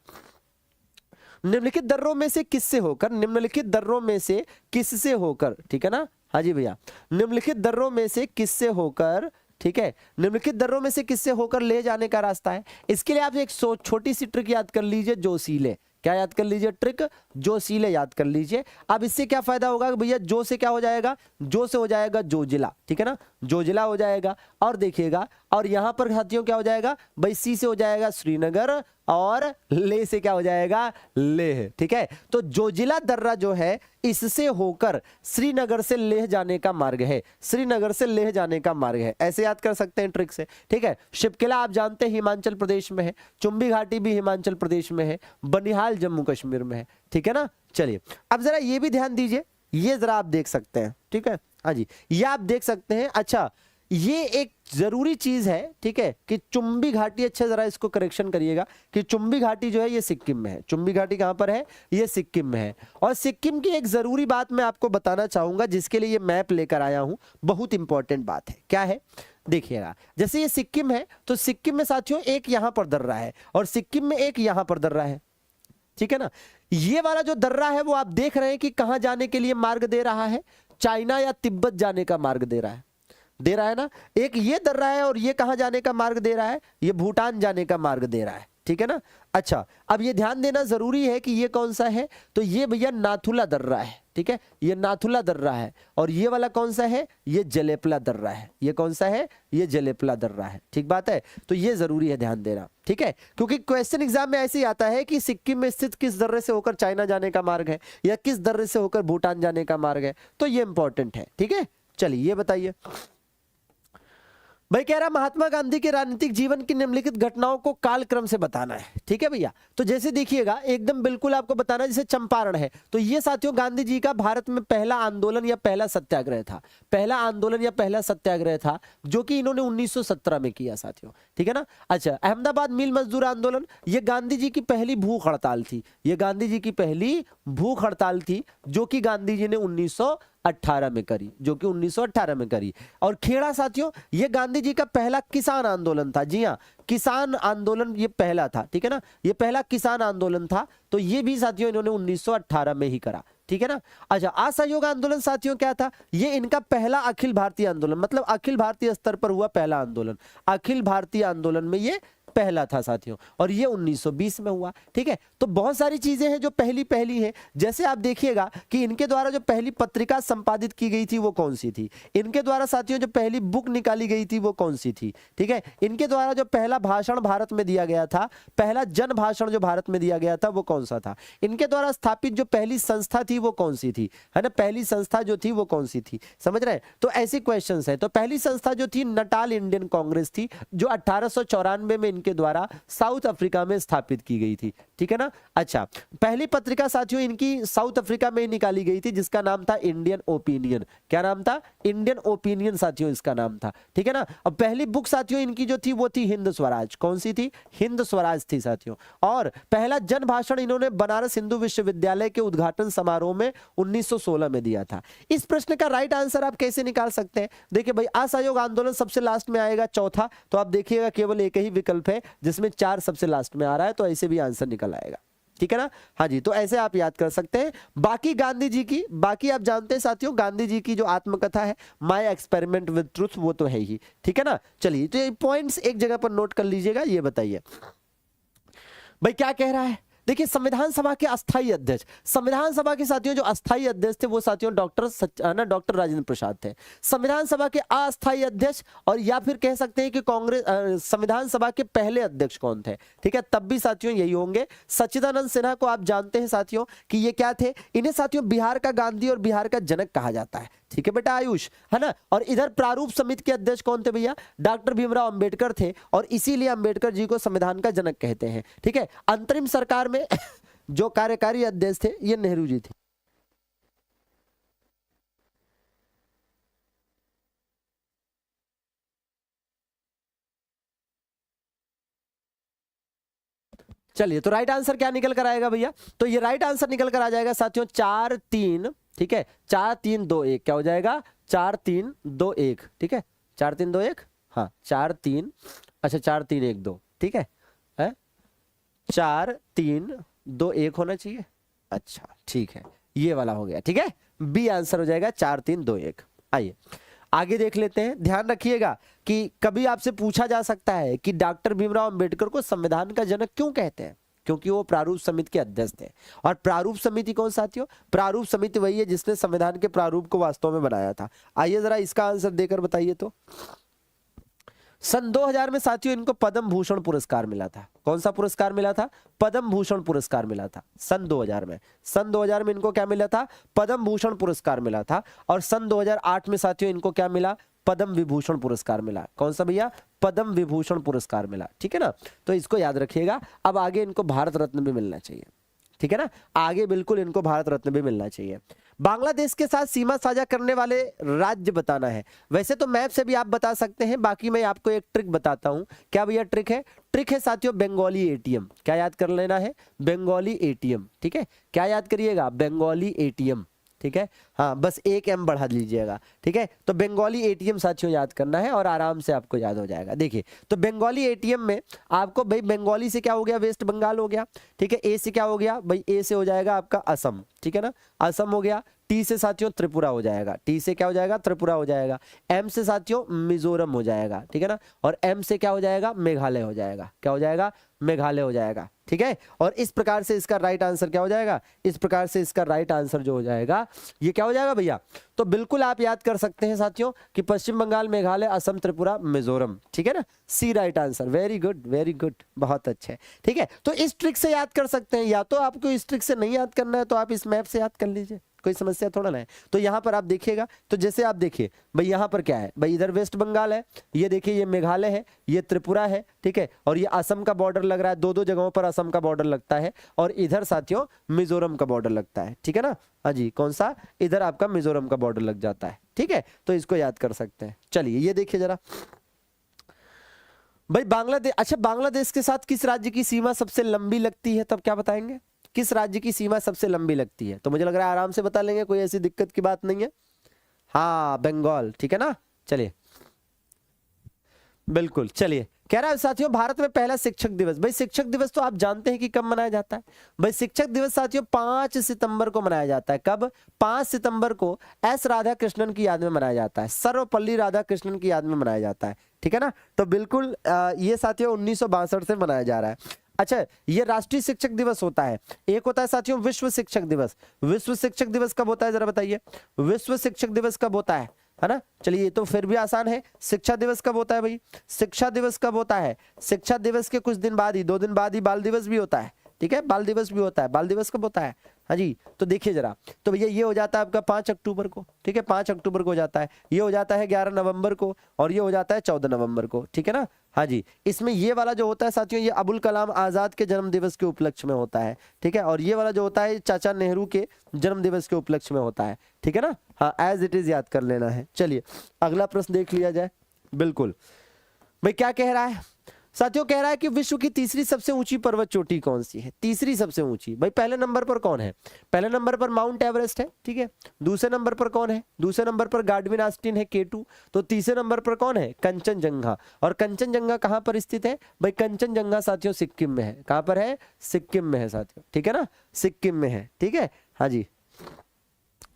[SPEAKER 1] निम्नलिखित दर्रों में से किससे होकर, निम्नलिखित दर्रों में से किससे होकर, ठीक है ना, हाँ जी भैया, निम्नलिखित दर्रों में से किससे होकर, ठीक है, निम्नलिखित दर्रों में से किससे होकर ले जाने का रास्ता है। इसके लिए आप एक छोटी सी ट्रिक याद कर लीजिए, जोशीले। क्या याद कर लीजिए, ट्रिक जोशीले याद कर लीजिए। अब इससे क्या फायदा होगा भैया, जो से क्या हो जाएगा, जो से हो जाएगा जोजिला, ठीक है ना, जोजिला हो जाएगा। और देखिएगा, और यहां पर साथियों क्या हो जाएगा भाई, सी से हो जाएगा श्रीनगर, और ले से क्या हो जाएगा, लेह, ठीक है। तो जोजिला दर्रा जो है इससे होकर श्रीनगर से लेह जाने का मार्ग है, श्रीनगर से लेह जाने का मार्ग है, ऐसे याद कर सकते हैं ट्रिक से, ठीक है। शिपकिला आप जानते हैं हिमाचल प्रदेश में है, चुंबी घाटी भी हिमाचल प्रदेश में है, बनिहाल जम्मू कश्मीर में है, ठीक है ना। चलिए अब जरा ये भी ध्यान दीजिए, ये जरा आप देख सकते हैं, ठीक है, हाँ जी, ये आप देख सकते हैं। अच्छा, ये एक जरूरी चीज है, ठीक है, कि चुंबी घाटी, अच्छा जरा इसको करेक्शन करिएगा कि चुंबी घाटी जो है ये सिक्किम में है, चुंबी घाटी कहां पर है, ये सिक्किम में है। और सिक्किम की एक जरूरी बात मैं आपको बताना चाहूंगा, जिसके लिए ये मैप लेकर आया हूं, बहुत इंपॉर्टेंट बात है। क्या है, देखिएगा, जैसे ये सिक्किम है, तो सिक्किम में साथियों एक यहां पर दर्रा है, और सिक्किम में एक यहां पर दर्रा है, ठीक है ना। ये वाला जो दर्रा है वो आप देख रहे हैं कि कहां जाने के लिए मार्ग दे रहा है, चाइना या तिब्बत जाने का मार्ग दे रहा है, दे रहा है ना। एक ये दर्रा है, और ये कहां जाने का मार्ग दे रहा है, ये भूटान जाने का मार्ग दे रहा है, ठीक है ना। अच्छा, अब ये ध्यान देना जरूरी है कि ये कौन सा है, तो ये भैया नाथुला दर्रा है, ठीक है, ये नाथुला दर्रा है। और ये वाला कौन सा है, ये जलेपला दर्रा है, ये कौन सा है, ये जलेपला दर्रा है, ठीक बात है। तो ये जरूरी है ध्यान देना, ठीक है, क्योंकि क्वेश्चन एग्जाम में ऐसे ही आता है कि सिक्किम में स्थित किस दर्रे से होकर चाइना जाने का मार्ग है, या किस दर्रे से होकर भूटान जाने का मार्ग है, तो ये इंपॉर्टेंट है, ठीक है। चलिए ये बताइए भाई, कह रहा महात्मा गांधी के राजनीतिक जीवन की निम्नलिखित घटनाओं को कालक्रम से बताना है, ठीक है भैया। तो जैसे देखिएगा, एकदम बिल्कुल आपको बताना, जैसे चंपारण है, तो ये साथियों गांधी जी का भारत में पहला आंदोलन या पहला सत्याग्रह था, पहला आंदोलन या पहला सत्याग्रह था, जो कि इन्होंने 1917 में किया साथियों, ठीक है ना। अच्छा, अहमदाबाद मिल मजदूर आंदोलन, ये गांधी जी की पहली भूख हड़ताल थी, ये गांधी जी की पहली भूख हड़ताल थी, जो कि गांधी जी ने 1918 में करी, जो कि 1918 में करी। और खेड़ा साथियों, ये गांधी जी का पहला किसान आंदोलन था, जी हाँ, किसान आंदोलन ये पहला था, ठीक है ना, ये पहला किसान आंदोलन था। तो ये भी साथियों इन्होंने 1918 में ही करा, ठीक है ना। अच्छा, असहयोग आंदोलन साथियों क्या था, ये इनका पहला अखिल भारतीय आंदोलन, मतलब अखिल भारतीय स्तर पर हुआ पहला आंदोलन, अखिल भारतीय आंदोलन में ये पहला था साथियों, और ये 1920 में हुआ, ठीक है। तो बहुत सारी चीजें हैं जो पहली पहली हैं। जैसे आप देखिएगा कि इनके द्वारा जो पहली पत्रिका संपादित की गई थी वो कौन सी थी, इनके द्वारा साथियों जो पहली बुक निकाली गई थी वो कौन सी थी, ठीक है। इनके द्वारा जो पहला भाषण भारत में दिया गया था, पहला जन भाषण जो भारत में दिया गया था वो कौन सा था, इनके द्वारा स्थापित जो पहली संस्था थी वो कौन सी थी, है ना, पहली संस्था जो थी वो कौन सी थी, समझ रहे हैं। तो ऐसे क्वेश्चंस है। तो पहली संस्था जो थी नटाल इंडियन कांग्रेस थी, जो 1894 में इनके द्वारा साउथ अफ्रीका में स्थापित की गई थी, ठीक है ना। अच्छा, पहली पत्रिका साथियों इनकी साउथ अफ्रीका में निकाली गई थी, जिसका नाम था इंडियन ओपिनियन। क्या नाम था, इंडियन ओपिनियन साथियों इसका नाम था, ठीक है ना। अब पहली बुक साथियों इनकी जो थी वो थी हिंद स्वराज, कौन सी थी, हिंद स्वराज थी साथियों। और पहला जन भाषण इन्होंने बनारस हिंदू विश्वविद्यालय के उद्घाटन समारोह में 1916 में दिया था। इस प्रश्न का राइट आंसर आप कैसे निकाल सकते हैं, देखिए भाई, असहयोग आंदोलन सबसे लास्ट में आएगा, चौथा, तो आप देखिएगा केवल एक ही विकल्प है जिसमें 4 सबसे लास्ट में आ रहा है, तो ऐसे भी आंसर निकल आएगा, ठीक है ना। हाँ जी, तो ऐसे आप याद कर सकते हैं। बाकी गांधी जी की, बाकी आप जानते हैं साथियों, गांधी जी की जो आत्मकथा है माय एक्सपेरिमेंट विद ट्रुथ, वो तो है ही, ठीक है ना। चलिए, तो ये पॉइंट्स एक जगह पर नोट कर लीजिएगा। ये बताइए भाई क्या कह रहा है, देखिए, संविधान सभा के अस्थायी अध्यक्ष, संविधान सभा के साथियों जो अस्थायी अध्यक्ष थे वो साथियों डॉक्टर राजेंद्र प्रसाद थे। संविधान सभा के अस्थायी अध्यक्ष, और या फिर कह सकते हैं कि कांग्रेस संविधान सभा के पहले अध्यक्ष कौन थे, ठीक है, तब भी साथियों यही होंगे। सच्चिदानंद सिन्हा को आप जानते हैं साथियों कि ये क्या थे, इन्हें साथियों बिहार का गांधी और बिहार का जनक कहा जाता है, ठीक है बेटा आयुष, है ना। और इधर प्रारूप समिति के अध्यक्ष कौन थे भैया, डॉक्टर भीमराव अंबेडकर थे, और इसीलिए अंबेडकर जी को संविधान का जनक कहते हैं, ठीक है। अंतरिम सरकार में जो कार्यकारी अध्यक्ष थे ये नेहरू जी थे। चलिए, तो राइट आंसर क्या निकल कर आएगा भैया? तो ये राइट आंसर निकल कर आ जाएगा साथियों 4 3, ठीक है, 4 3 2 1। क्या हो जाएगा? 4 3 2 1, ठीक है, 4 3 2 1, हाँ 4 3, अच्छा 4 3 1 2, ठीक है, 4 3 2 1 होना चाहिए। अच्छा ठीक है, ये वाला हो गया, ठीक है, बी आंसर हो जाएगा 4 3 2 1। आइए आगे देख लेते हैं। ध्यान रखिएगा कि कभी आपसे पूछा जा सकता है कि डॉक्टर भीमराव अंबेडकर को संविधान का जनक क्यों कहते हैं? क्योंकि वो प्रारूप समिति के अध्यक्ष थे। और प्रारूप समिति कौन साथियों? प्रारूप समिति वही है जिसने संविधान के प्रारूप को वास्तव में बनाया था। आइए जरा इसका आंसर देकर बताइए। तो सन 2000 में साथियों इनको पद्म भूषण पुरस्कार मिला था। कौन सा पुरस्कार मिला था? पद्म भूषण पुरस्कार मिला था सन 2000 में। सन 2000 में इनको क्या मिला था? पद्म भूषण पुरस्कार मिला था। और सन 2008 में साथियों इनको क्या मिला? पद्म विभूषण पुरस्कार मिला। कौन सा भैया? पद्म विभूषण पुरस्कार मिला, ठीक है ना। तो इसको याद रखिएगा। अब आगे इनको भारत रत्न भी मिलना चाहिए, ठीक है ना, आगे बिल्कुल इनको भारत रत्न भी मिलना चाहिए। बांग्लादेश के साथ सीमा साझा करने वाले राज्य बताना है। वैसे तो मैप से भी आप बता सकते हैं, बाकी मैं आपको एक ट्रिक बताता हूं। क्या भैया ट्रिक है? ट्रिक है साथियों बंगाली एटीएम। क्या याद कर लेना है? बंगाली एटीएम, ठीक है। क्या याद करिएगा? बंगाली एटीएम, ठीक है, हाँ बस एक एम बढ़ा दीजिएगा, ठीक है। तो बंगाली एटीएम साथियों याद करना है और आराम से आपको याद हो जाएगा। देखिए तो बंगाली एटीएम में आपको भाई बंगाली से क्या हो गया? वेस्ट बंगाल हो गया, ठीक है। ए से क्या हो गया भाई? ए से हो जाएगा आपका असम, ठीक है ना, असम हो गया। टी से साथियों त्रिपुरा हो जाएगा, टी से क्या हो जाएगा? त्रिपुरा हो जाएगा। एम से साथियों मिजोरम हो जाएगा, ठीक है ना। और एम से क्या हो जाएगा? मेघालय हो जाएगा। क्या हो जाएगा? मेघालय हो जाएगा, ठीक है। और इस प्रकार से इसका राइट आंसर क्या हो जाएगा? इस प्रकार से इसका राइट आंसर जो हो जाएगा ये क्या हो जाएगा भैया? तो बिल्कुल आप याद कर सकते हैं साथियों कि पश्चिम बंगाल, मेघालय, असम, त्रिपुरा, मिजोरम, ठीक है ना। C right answer. Very good, very good, बहुत अच्छे, ठीक है। तो इस ट्रिक से याद कर सकते हैं, या तो आपको इस ट्रिक से नहीं याद करना है तो आप इस मैप से याद कर लीजिए, कोई समस्या थोड़ा ना है। तो यहां पर आप देखिएगा, तो जैसे आप देखिए भाई यहां पर क्या है भाई? इधर वेस्ट बंगाल है, ये देखिए ये मेघालय है, ये त्रिपुरा है, ठीक है, और ये असम का बॉर्डर लग रहा है। दो दो जगहों पर असम का बॉर्डर लगता है और इधर साथियों मिजोरम का बॉर्डर लगता है, ठीक है ना। हाँ जी, कौन सा? इधर आपका मिजोरम का बॉर्डर लग जाता है, ठीक है। तो इसको याद कर सकते हैं। चलिए ये देखिए जरा भाई बांग्लादेश, अच्छा बांग्लादेश के साथ किस राज्य की सीमा सबसे लंबी लगती है? तब क्या बताएंगे? किस राज्य की सीमा सबसे लंबी लगती है? तो मुझे लग रहा है आराम से बता लेंगे, कोई ऐसी दिक्कत की बात नहीं है। हाँ बंगाल, ठीक है ना। चलिए बिल्कुल, चलिए कह रहा है साथियों भारत में पहला शिक्षक दिवस। भाई शिक्षक दिवस तो आप जानते हैं कि कब मनाया जाता है? भाई शिक्षक दिवस साथियों 5 सितंबर को मनाया जाता है। कब? 5 सितंबर को एस राधा कृष्णन की याद में मनाया जाता है, सर्वपल्ली राधा कृष्णन की याद में मनाया जाता है, ठीक है ना। तो बिल्कुल ये साथियों 1962 से मनाया जा रहा है। अच्छा ये राष्ट्रीय शिक्षक दिवस होता है। एक होता है साथियों विश्व शिक्षक दिवस। विश्व शिक्षक दिवस कब होता है जरा बताइए? विश्व शिक्षक दिवस कब होता है ना। चलिए ये तो फिर भी आसान है। शिक्षा दिवस कब होता है भाई? शिक्षा दिवस कब होता है? शिक्षा दिवस के कुछ दिन बाद ही, 2 दिन बाद ही बाल दिवस भी होता है, ठीक है, बाल दिवस भी होता है। बाल दिवस कब होता है? हाँ जी, तो देखिए जरा, तो भैया ये हो जाता है आपका 5 अक्टूबर को, ठीक है, 5 अक्टूबर को हो जाता है। ये हो जाता है 11 नवंबर को और ये हो जाता है 14 नवंबर को, ठीक है ना। हाँ जी, इसमें ये वाला जो होता है साथियों ये अबुल कलाम आजाद के जन्म दिवस के उपलक्ष्य में होता है, ठीक है। और ये वाला जो होता है चाचा नेहरू के जन्म दिवस के उपलक्ष्य में होता है, ठीक है ना। हाँ एज इट इज याद कर लेना है। चलिए अगला प्रश्न देख लिया जाए। बिल्कुल भाई क्या कह रहा है साथियों? कह रहा है कि विश्व की तीसरी सबसे ऊंची पर्वत चोटी कौन सी है? तीसरी सबसे ऊंची भाई पहले नंबर पर कौन है? पहले नंबर पर माउंट एवरेस्ट है, ठीक है। दूसरे नंबर पर कौन है? दूसरे नंबर पर गार्डविन आस्टीन है K2। तो तीसरे नंबर पर कौन है? कंचनजंगा। और कंचनजंगा कहां पर स्थित है भाई? कंचनजंगा साथियों सिक्किम में है। कहां पर है? सिक्किम में है साथियों, ठीक है ना, सिक्किम में है, ठीक है। हाँ जी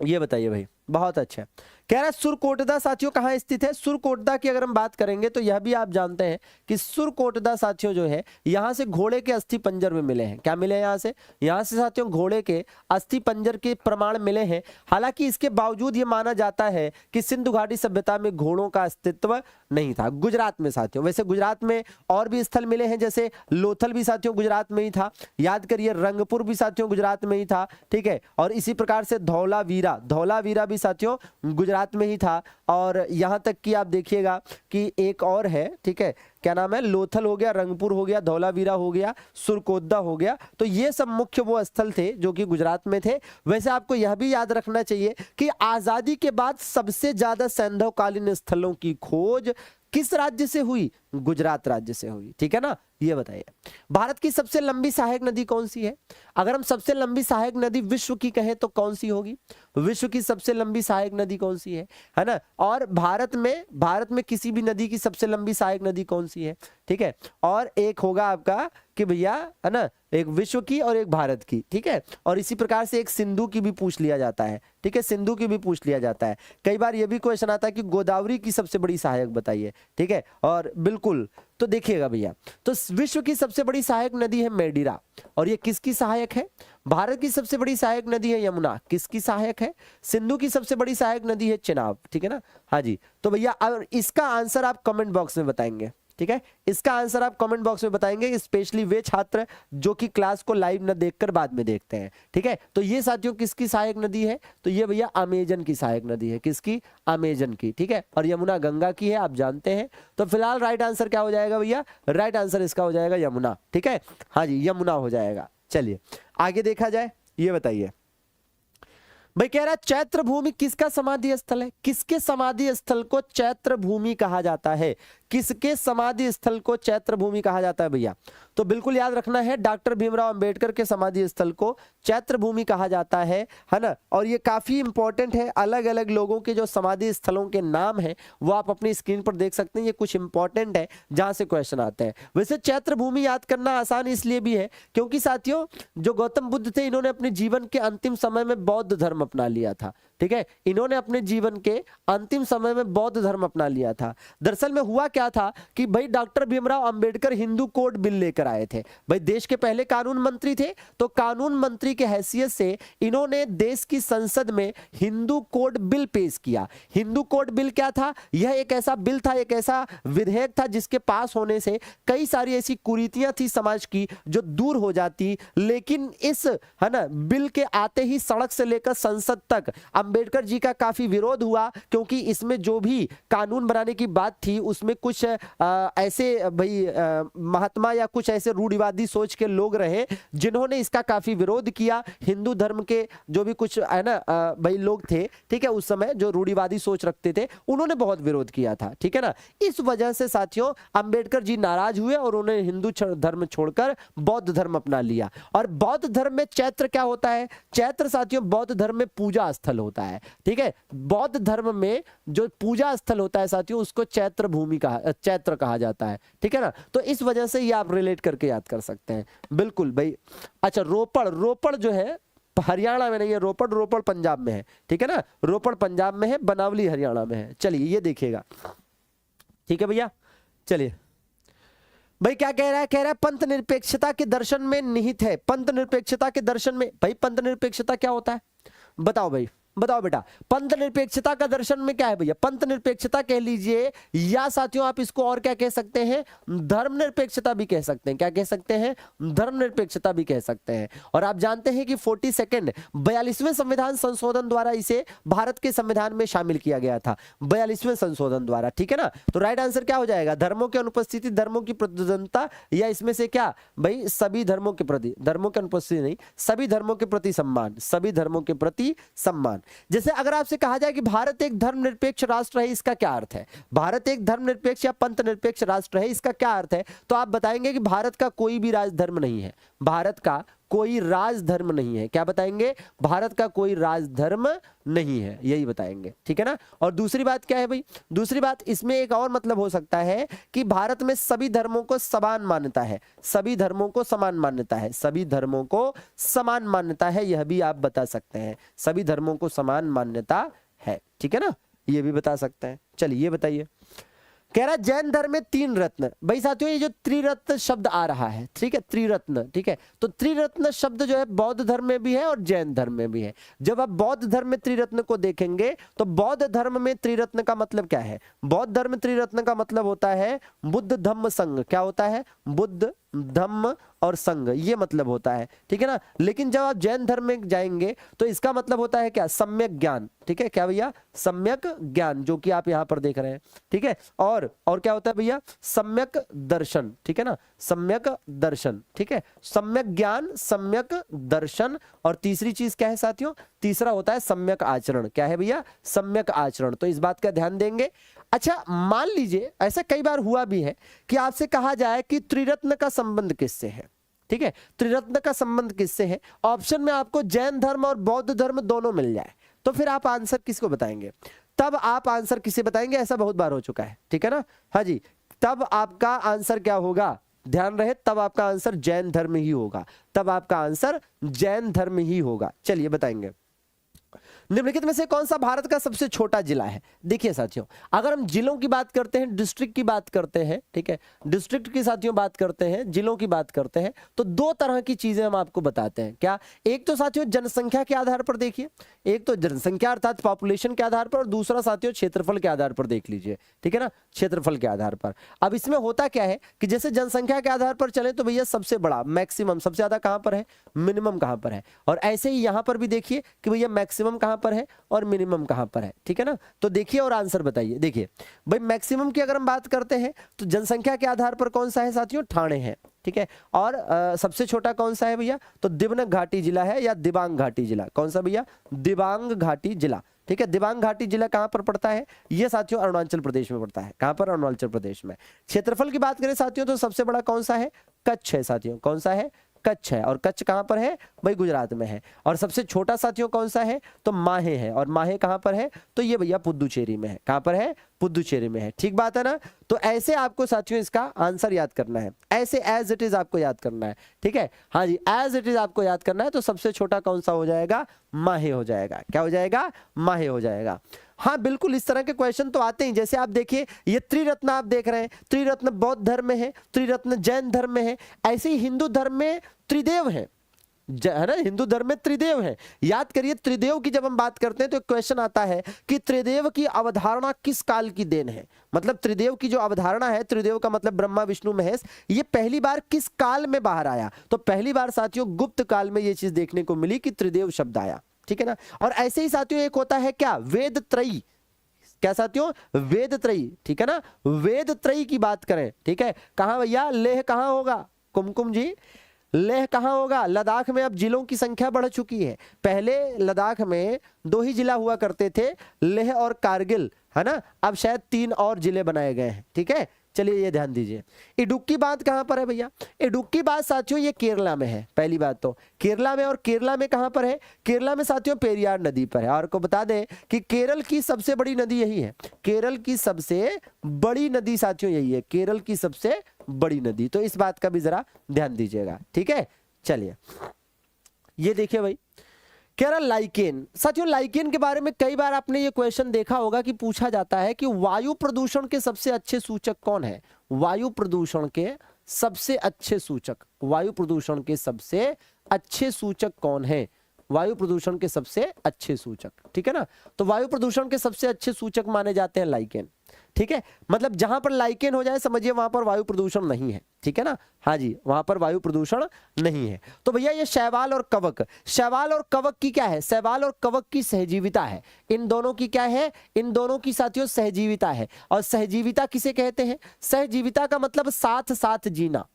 [SPEAKER 1] ये बताइए भाई, बहुत अच्छा। कह रहा है सुरकोटदा साथियों कहाँ स्थित है? सुरकोटदा की अगर हम बात करेंगे तो यह भी आप जानते हैं कि सुरकोटदा साथियों जो है यहाँ से घोड़े के अस्थि पंजर में मिले हैं। क्या मिले हैं? यहाँ से साथियों घोड़े के अस्थि पंजर के प्रमाण मिले हैं। हालांकि इसके बावजूद ये माना जाता है कि सिंधु घाटी सभ्यता में घोड़ों का अस्तित्व नहीं था। गुजरात में साथियों, वैसे गुजरात में और भी स्थल मिले हैं, जैसे लोथल भी साथियों गुजरात में ही था, याद करिए, रंगपुर भी साथियों गुजरात में ही था, ठीक है। और इसी प्रकार से धौलावीरा भी साथियों गुजरात में ही था। और यहां तक कि आप देखिएगा कि एक और है, ठीक है, क्या नाम है? लोथल हो गया, रंगपुर हो गया, धौलावीरा हो गया, सुरकोटदा हो गया। तो ये सब मुख्य वो स्थल थे जो कि गुजरात में थे। वैसे आपको यह भी याद रखना चाहिए कि आजादी के बाद सबसे ज्यादा सैंधवकालीन स्थलों की खोज किस राज्य से हुई? गुजरात राज्य से हुई, ठीक है ना। ये बताइए भारत की सबसे लंबी सहायक नदी कौन सी है? अगर हम सबसे लंबी सहायक नदी विश्व की कहें तो कौन सी होगी? विश्व की सबसे लंबी सहायक नदी कौन सी है ना। और भारत में किसी भी नदी की सबसे लंबी सहायक नदी कौन सी है, ठीक है। और एक होगा आपका कि भैया, है ना, एक विश्व की और एक भारत की, ठीक है। और इसी प्रकार से एक सिंधु की भी पूछ लिया जाता है, ठीक है, सिंधु की भी पूछ लिया जाता है। कई बार ये भी क्वेश्चन आता है कि गोदावरी की सबसे बड़ी सहायक बताइए, ठीक है। और बिल्कुल, तो देखिएगा भैया, तो विश्व की सबसे बड़ी सहायक नदी है मेडिरा, और ये किसकी सहायक है? भारत की सबसे बड़ी सहायक नदी है यमुना, किसकी सहायक है? सिंधु की सबसे बड़ी सहायक नदी है चेनाब, ठीक है ना। हाँ जी, तो भैया अब इसका आंसर आप कमेंट बॉक्स में बताएंगे, ठीक है। इसका आंसर आप कमेंट बॉक्स में बताएंगे, स्पेशली वे छात्र जो कि क्लास को लाइव न देखकर बाद में देखते हैं, ठीक है। तो ये साथियों किसकी सहायक नदी है? तो ये भैया अमेजन की सहायक नदी है, किसकी? अमेजन की, ठीक है। और यमुना गंगा की है, आप जानते हैं। तो फिलहाल राइट आंसर क्या हो जाएगा भैया? राइट आंसर इसका हो जाएगा यमुना, ठीक है। हाँ जी, यमुना हो जाएगा। चलिए आगे देखा जाए, ये बताइए भाई, कह रहा है चैत्र भूमि किसका समाधि स्थल है? किसके समाधि स्थल को चैत्र भूमि कहा जाता है? किसके समाधि स्थल को चैत्र भूमि कहा जाता है भैया? तो बिल्कुल याद रखना है, डॉक्टर भीमराव अंबेडकर के समाधि स्थल को चैत्र भूमि कहा जाता है ना। और ये काफी इंपॉर्टेंट है, अलग अलग लोगों के जो समाधि स्थलों के नाम है वो आप अपनी स्क्रीन पर देख सकते हैं। ये कुछ इंपॉर्टेंट है जहां से क्वेश्चन आते हैं। वैसे चैत्र भूमि याद करना आसान इसलिए भी है क्योंकि साथियों जो गौतम बुद्ध थे, इन्होंने अपने जीवन के अंतिम समय में बौद्ध धर्म अपना लिया था, ठीक है। इन्होंने अपने जीवन के अंतिम समय में बौद्ध धर्म अपना लिया था। दरअसल में हुआ क्या था कि भाई doctor Bhimrao Ambedkar Hindu code bill लेकर आए थे। भाई देश के पहले कानून मंत्री थे, तो कानून मंत्री के हैसियत से इन्होंने देश की संसद में हिंदू कोड बिल पेश किया। हिंदू कोड बिल क्या था? यह एक ऐसा बिल था, एक ऐसा विधेयक था जिसके पास होने से कई सारी ऐसी कुरीतियां थी समाज की जो दूर हो जाती। लेकिन इस, है ना, बिल के आते ही सड़क से लेकर संसद तक अंबेडकर जी का काफी विरोध हुआ, क्योंकि इसमें जो भी कानून बनाने की बात थी उसमें कुछ ऐसे भाई महात्मा या कुछ ऐसे रूढ़िवादी सोच के लोग रहे जिन्होंने इसका काफी विरोध किया। हिंदू धर्म के जो भी कुछ, है ना, भाई लोग थे, ठीक है, उस समय जो रूढ़िवादी सोच रखते थे उन्होंने बहुत विरोध किया था, ठीक है ना। इस वजह से साथियों अंबेडकर जी नाराज हुए और उन्होंने हिंदू धर्म छोड़कर बौद्ध धर्म अपना लिया। और बौद्ध धर्म में चैत्र क्या होता है? चैत्र साथियों बौद्ध धर्म में पूजा स्थल होता है, ठीक है। बौद्ध धर्म में जो पूजा स्थल होता है साथियों उसको चैत्र भूमि चैत्र कहा जाता है, ठीक है ना। तो इस वजह से ये आप रिलेट करके याद कर सकते हैं, बिल्कुल भाई। अच्छा, रोपड़ जो है हरियाणा में नहीं है, रोपड़ पंजाब में है, ठीक है ना। रोपड़ पंजाब में है, बनावली हरियाणा में है। चलिए ये देखिएगा, ठीक है भैया। चलिए भाई क्या कह रहा है? कह रहा है पंथ निरपेक्षता के दर्शन में निहित है। पंथ निरपेक्षता के दर्शन में, भाई पंथ निरपेक्षता क्या होता है बताओ भाई, बताओ बेटा। पंथ निरपेक्षता का दर्शन में क्या है भैया? पंथ निरपेक्षता कह लीजिए, या साथियों आप इसको और क्या कह सकते हैं? धर्म निरपेक्षता भी कह सकते हैं। क्या कह सकते हैं? धर्म निरपेक्षता भी कह सकते हैं। और आप जानते हैं कि 42वें संविधान संशोधन द्वारा इसे भारत के संविधान में शामिल किया गया था, 42वें संशोधन द्वारा, ठीक है ना। तो राइट आंसर क्या हो जाएगा? धर्मों की अनुपस्थिति, धर्मों की प्रतिद्वंदता, या इसमें से क्या भाई? सभी धर्मों के प्रति, धर्मों की अनुपस्थिति नहीं, सभी धर्मों के प्रति सम्मान, सभी धर्मों के प्रति सम्मान। जैसे अगर आपसे कहा जाए कि भारत एक धर्मनिरपेक्ष राष्ट्र है, इसका क्या अर्थ है? भारत एक धर्मनिरपेक्ष या पंथ निरपेक्ष राष्ट्र है, इसका क्या अर्थ है? तो आप बताएंगे कि भारत का कोई भी राजधर्म नहीं है, भारत का कोई राजधर्म नहीं है। क्या बताएंगे? भारत का कोई राजधर्म नहीं है, यही बताएंगे, ठीक है ना। और दूसरी बात क्या है भाई? दूसरी बात इसमें एक और मतलब हो सकता है कि भारत में सभी धर्मों को समान मान्यता है, सभी धर्मों को समान मान्यता है, सभी धर्मों को समान मान्यता है, यह भी आप बता सकते हैं। सभी धर्मों को समान मान्यता है, ठीक है ना, ये भी बता सकते हैं। चलिए ये बताइए। कह रहा है जैन धर्म में 3 रत्न। भाई साथियों ये जो त्रिरत्न शब्द आ रहा है, ठीक है, त्रिरत्न, ठीक है, तो त्रिरत्न शब्द जो है बौद्ध धर्म में भी है और जैन धर्म में भी है। जब आप बौद्ध धर्म में त्रिरत्न को देखेंगे तो बौद्ध धर्म में त्रिरत्न का मतलब क्या है? बौद्ध धर्म में त्रिरत्न का मतलब होता है बुद्ध धम्म संघ। क्या होता है? बुद्ध धम्म और संघ, ये मतलब होता है, ठीक है ना। लेकिन जब आप जैन धर्म में जाएंगे तो इसका मतलब होता है क्या? सम्यक ज्ञान, ठीक है। क्या भैया? सम्यक ज्ञान, जो कि आप यहां पर देख रहे हैं, ठीक है। और क्या होता है भैया? सम्यक दर्शन, ठीक है ना, सम्यक दर्शन, ठीक है। सम्यक ज्ञान, सम्यक दर्शन, और तीसरी चीज क्या है साथियों? तीसरा होता है सम्यक आचरण। क्या है भैया? सम्यक आचरण। तो इस बात का ध्यान देंगे। अच्छा मान लीजिए ऐसा कई बार हुआ भी है कि आपसे कहा जाए कि त्रिरत्न का संबंध किससे है, ठीक है, त्रिरत्न का संबंध किससे है, ऑप्शन में आपको जैन धर्म और बौद्ध धर्म दोनों मिल जाए, तो फिर आप आंसर किसको बताएंगे? तब आप आंसर किसे बताएंगे? ऐसा बहुत बार हो चुका है, ठीक है ना, हाँ जी, तब आपका आंसर क्या होगा, ध्यान रहे, तब आपका आंसर जैन धर्म ही होगा, तब आपका आंसर जैन धर्म ही होगा। चलिए बताएंगे, निम्नलिखित में से कौन सा भारत का सबसे छोटा जिला है? देखिए साथियों, अगर हम जिलों की बात करते हैं, डिस्ट्रिक्ट की बात करते हैं, ठीक है, डिस्ट्रिक्ट की साथियों बात करते हैं, जिलों की बात करते हैं, तो दो तरह की चीजें हम आपको बताते हैं। क्या? एक तो साथियों जनसंख्या के आधार पर देखिए, एक तो जनसंख्या अर्थात पॉपुलेशन के आधार पर, और दूसरा साथियों क्षेत्रफल के आधार पर देख लीजिए, ठीक है ना, क्षेत्रफल के आधार पर। अब इसमें होता क्या है कि जैसे जनसंख्या के आधार पर चले तो भैया सबसे बड़ा मैक्सिमम सबसे ज्यादा कहां पर है, मिनिमम कहां पर है, और ऐसे ही यहां पर भी देखिए कि भैया मैक्सिमम कहां पर है और मिनिमम कहां पर है, ठीक है ना। तो देखिए और आंसर बताइए। देखिए भाई मैक्सिमम की अगर हम बात करते हैं तो जनसंख्या के आधार पर कौन सा है साथियों? ठाणे है, ठीक है, और सबसे छोटा कौन सा है भैया? तो दिबांग घाटी जिला है, या दिबांग घाटी जिला, कौन सा भैया? दिबांग घाटी जिला, ठीक है। दिबांग घाटी जिला कहां पर पड़ता है? ये साथियों अरुणाचल प्रदेश में पड़ता है। कहां पर? अरुणाचल प्रदेश में। क्षेत्रफल की बात करें साथियों तो सबसे बड़ा कौन सा है? कच्छ है साथियों, कौन सा है? कच्छ है, और कच्छ कहां पर है भाई? गुजरात में है। और सबसे छोटा साथियों कौन सा है? तो माहे है, और माहे कहां पर है? तो ये भैया पुदुचेरी में है। कहां पर है? पुदुचेरी में है, ठीक बात है ना। तो ऐसे आपको साथियों इसका आंसर याद करना है, ऐसे एज इट इज आपको याद करना है, ठीक है, हाँ जी, एज इट इज आपको याद करना है। तो सबसे छोटा कौन सा हो जाएगा? माहे हो जाएगा। क्या हो जाएगा? माहे हो जाएगा। हाँ बिल्कुल, इस तरह के क्वेश्चन तो आते हैं। जैसे आप देखिए ये त्रिरत्न आप देख रहे हैं, त्रिरत्न बौद्ध धर्म में है, त्रिरत्न जैन धर्म में है, ऐसे ही हिंदू धर्म में त्रिदेव है ना, हिंदू धर्म में त्रिदेव है। याद करिए त्रिदेव की जब हम बात करते हैं तो एक क्वेश्चन आता है कि त्रिदेव की अवधारणा किस काल की देन है, मतलब त्रिदेव की जो अवधारणा है, त्रिदेव का मतलब ब्रह्मा विष्णु महेश, ये पहली बार किस काल में बाहर आया? तो पहली बार साथियों गुप्त काल में ये चीज देखने को मिली कि त्रिदेव शब्द आया, ठीक है ना। और ऐसे ही साथियों एक होता है क्या? वेद त्रयी। क्या साथियों? वेद त्रयी, ठीक है ना, वेद त्रयी की बात करें, ठीक है, कहां भैया? लेह कहां होगा? कुमकुम जी, लेह कहां होगा? लद्दाख में। अब जिलों की संख्या बढ़ चुकी है, पहले लद्दाख में 2 ही जिला हुआ करते थे, लेह और कारगिल, है ना, अब शायद 3 और जिले बनाए गए हैं, ठीक है। चलिए ये ध्यान दीजिए। इडुक्की बात कहां पर है भैया? इडुक्की बात साथियों ये केरला में है, पहली बात तो केरला में। और केरला में कहां पर है? केरला में साथियों पेरियार नदी पर है। और को बता दें कि केरल की सबसे बड़ी नदी यही है, केरल की सबसे बड़ी नदी साथियों यही है, केरल की सबसे बड़ी नदी। तो इस बात का भी जरा ध्यान दीजिएगा, ठीक है। चलिए ये देखिए भाई, कह रहा लाइकेन। साथियों लाइकेन के बारे में कई बार आपने ये क्वेश्चन देखा होगा कि पूछा जाता है कि वायु प्रदूषण के सबसे अच्छे सूचक कौन है? वायु प्रदूषण के सबसे अच्छे सूचक, वायु प्रदूषण के सबसे अच्छे सूचक कौन है? वायु प्रदूषण के सबसे अच्छे सूचक, ठीक है ना। तो वायु प्रदूषण के सबसे अच्छे सूचक माने जाते हैं लाइकेन, ठीक है, मतलब जहां पर लाइकेन हो जाए समझिए वहां पर वायु प्रदूषण नहीं है, ठीक है ना, हाँ जी, वहां पर वायु प्रदूषण नहीं है। तो भैया ये शैवाल और कवक, शैवाल और कवक की क्या है? शैवाल और कवक की सहजीविता है। इन दोनों की क्या है? इन दोनों की साथियों सहजीविता है। और सहजीविता किसे कहते हैं? सहजीविता का मतलब साथ साथ जीना।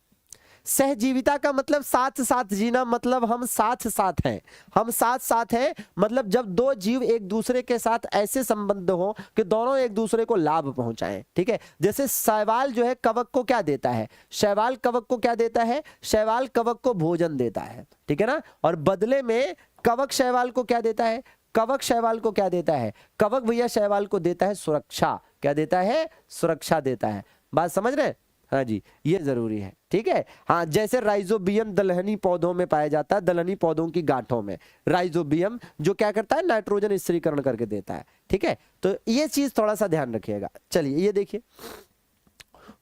[SPEAKER 1] सहजीविता का मतलब साथ साथ जीना, मतलब हम साथ साथ हैं, हम साथ साथ हैं, मतलब जब दो जीव एक दूसरे के साथ ऐसे संबंध हो कि दोनों एक दूसरे को लाभ पहुंचाएं, ठीक है। जैसे शैवाल जो है कवक को क्या देता है? शैवाल कवक को क्या देता है? शैवाल कवक को भोजन देता है, ठीक है ना। और बदले में कवक शैवाल को क्या देता है? कवक शैवाल को क्या देता है? कवक भैया शैवाल को देता है सुरक्षा। क्या देता है? सुरक्षा देता है। बात समझ रहे हैं? हाँ जी, ये जरूरी है, ठीक है। हाँ, जैसे राइजोबियम दलहनी पौधों में पाया जाता है, दलहनी पौधों की गांठों में राइजोबियम जो क्या करता है? नाइट्रोजन स्थिरीकरण करके देता है, ठीक है। तो ये चीज थोड़ा सा ध्यान रखिएगा। चलिए ये देखिए,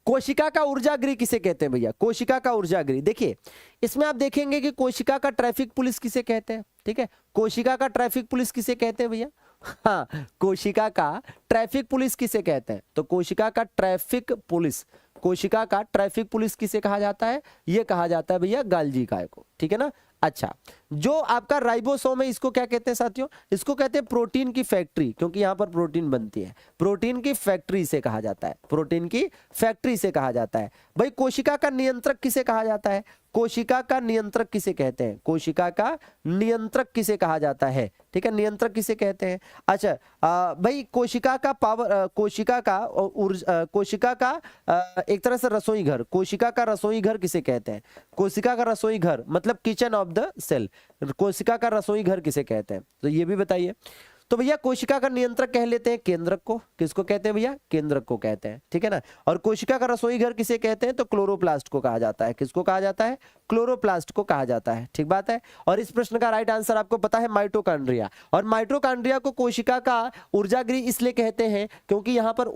[SPEAKER 1] कोशिका का ऊर्जागृह किसे कहते हैं भैया? कोशिका का ऊर्जागृह, देखिए इसमें आप देखेंगे कि कोशिका का ट्रैफिक पुलिस किसे कहते हैं, ठीक है। कोशिका का ट्रैफिक पुलिस किसे कहते हैं भैया? हाँ, कोशिका का ट्रैफिक पुलिस किसे कहते हैं? तो कोशिका का ट्रैफिक पुलिस, कोशिका का ट्रैफिक पुलिस किसे कहा जाता है? ये कहा जाता है भैया गाल्जी काय को, ठीक है ना। अच्छा, जो आपका राइबोसोम है इसको क्या कहते हैं साथियों? इसको कहते हैं प्रोटीन की फैक्ट्री, क्योंकि यहां पर प्रोटीन बनती है, प्रोटीन की फैक्ट्री से कहा जाता है, प्रोटीन की फैक्ट्री से कहा जाता है। भाई कोशिका का नियंत्रक किसे कहा जाता है? कोशिका का नियंत्रक किसे कहते हैं? कोशिका का नियंत्रक किसे कहा जाता है? ठीक है, नियंत्रक किसे कहते हैं? अच्छा भाई कोशिका का पावर, कोशिका का कोशिका का एक तरह से रसोई घर, कोशिका का रसोई घर किसे कहते हैं? कोशिका का रसोई घर मतलब किचन ऑफ द सेल, कोशिका का रसोई घर किसे कहते हैं? तो ये भी बताइए। तो भैया कोशिका का नियंत्रक कह लेते हैं केंद्रक को। किसको कहते हैं भैया? केंद्रक को कहते हैं, ठीक है ना। और कोशिका का रसोई घर किसे कहते हैं? तो क्लोरोप्लास्ट को कहा जाता है। किसको कहा जाता है? क्लोरोप्लास्ट को कहा जाता है, ठीक बात है। और इस प्रश्न का राइट आंसर आपको पता है, माइटोकॉन्ड्रिया। और माइटोकॉन्ड्रिया को कोशिका का ऊर्जा गृह इसलिए कहते हैं क्योंकि यहां पर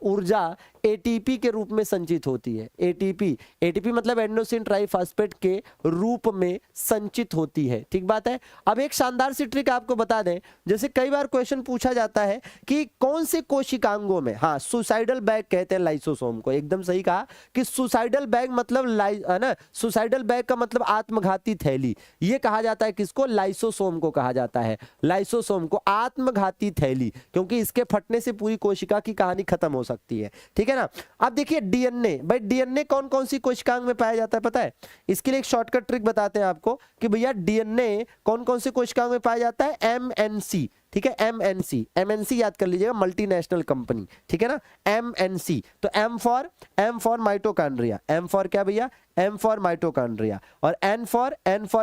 [SPEAKER 1] ऊर्जा एटीपी के रूप में संचित होती है। एटीपी मतलब एडेनोसिन ट्राइफॉस्फेट के रूप में संचित होती है, ठीक बात है। अब एक शानदार सी ट्रिक आपको बता दें, जैसे कई बार क्वेश्चन पूछा जाता है कि कौन से कोशिकांगों में, हाँ सुसाइडल बैग कहते हैं लाइसोसोम को, एकदम सही कहा कि सुसाइडल बैग मतलब है ना, सुसाइडल बैग का मतलब आत्मघाती थैली। ये कहा जाता है किसको? लाइसोसोम को कहा जाता है, लाइसोसोम को आत्मघाती थैली, क्योंकि इसके फटने से पूरी कोशिका की कहानी खत्म हो सकती है, ठीक है ना। अब देखिए डीएनए, भाई डीएनए कौन कौन सी कोशिकांग में पाया जाता है पता है? इसके लिए एक शॉर्टकट ट्रिक बताते हैं आपको कि भैया डीएनए कौन कौन सी कोशिकांग में पाया जाता है? एमएनसी, ठीक है, एमएनसी याद कर लीजिएगा, मल्टीनेशनल कंपनी, ठीक है ना, एमएनसी। तो M for mitochondria, M for क्या भैया? M for mitochondria. और N for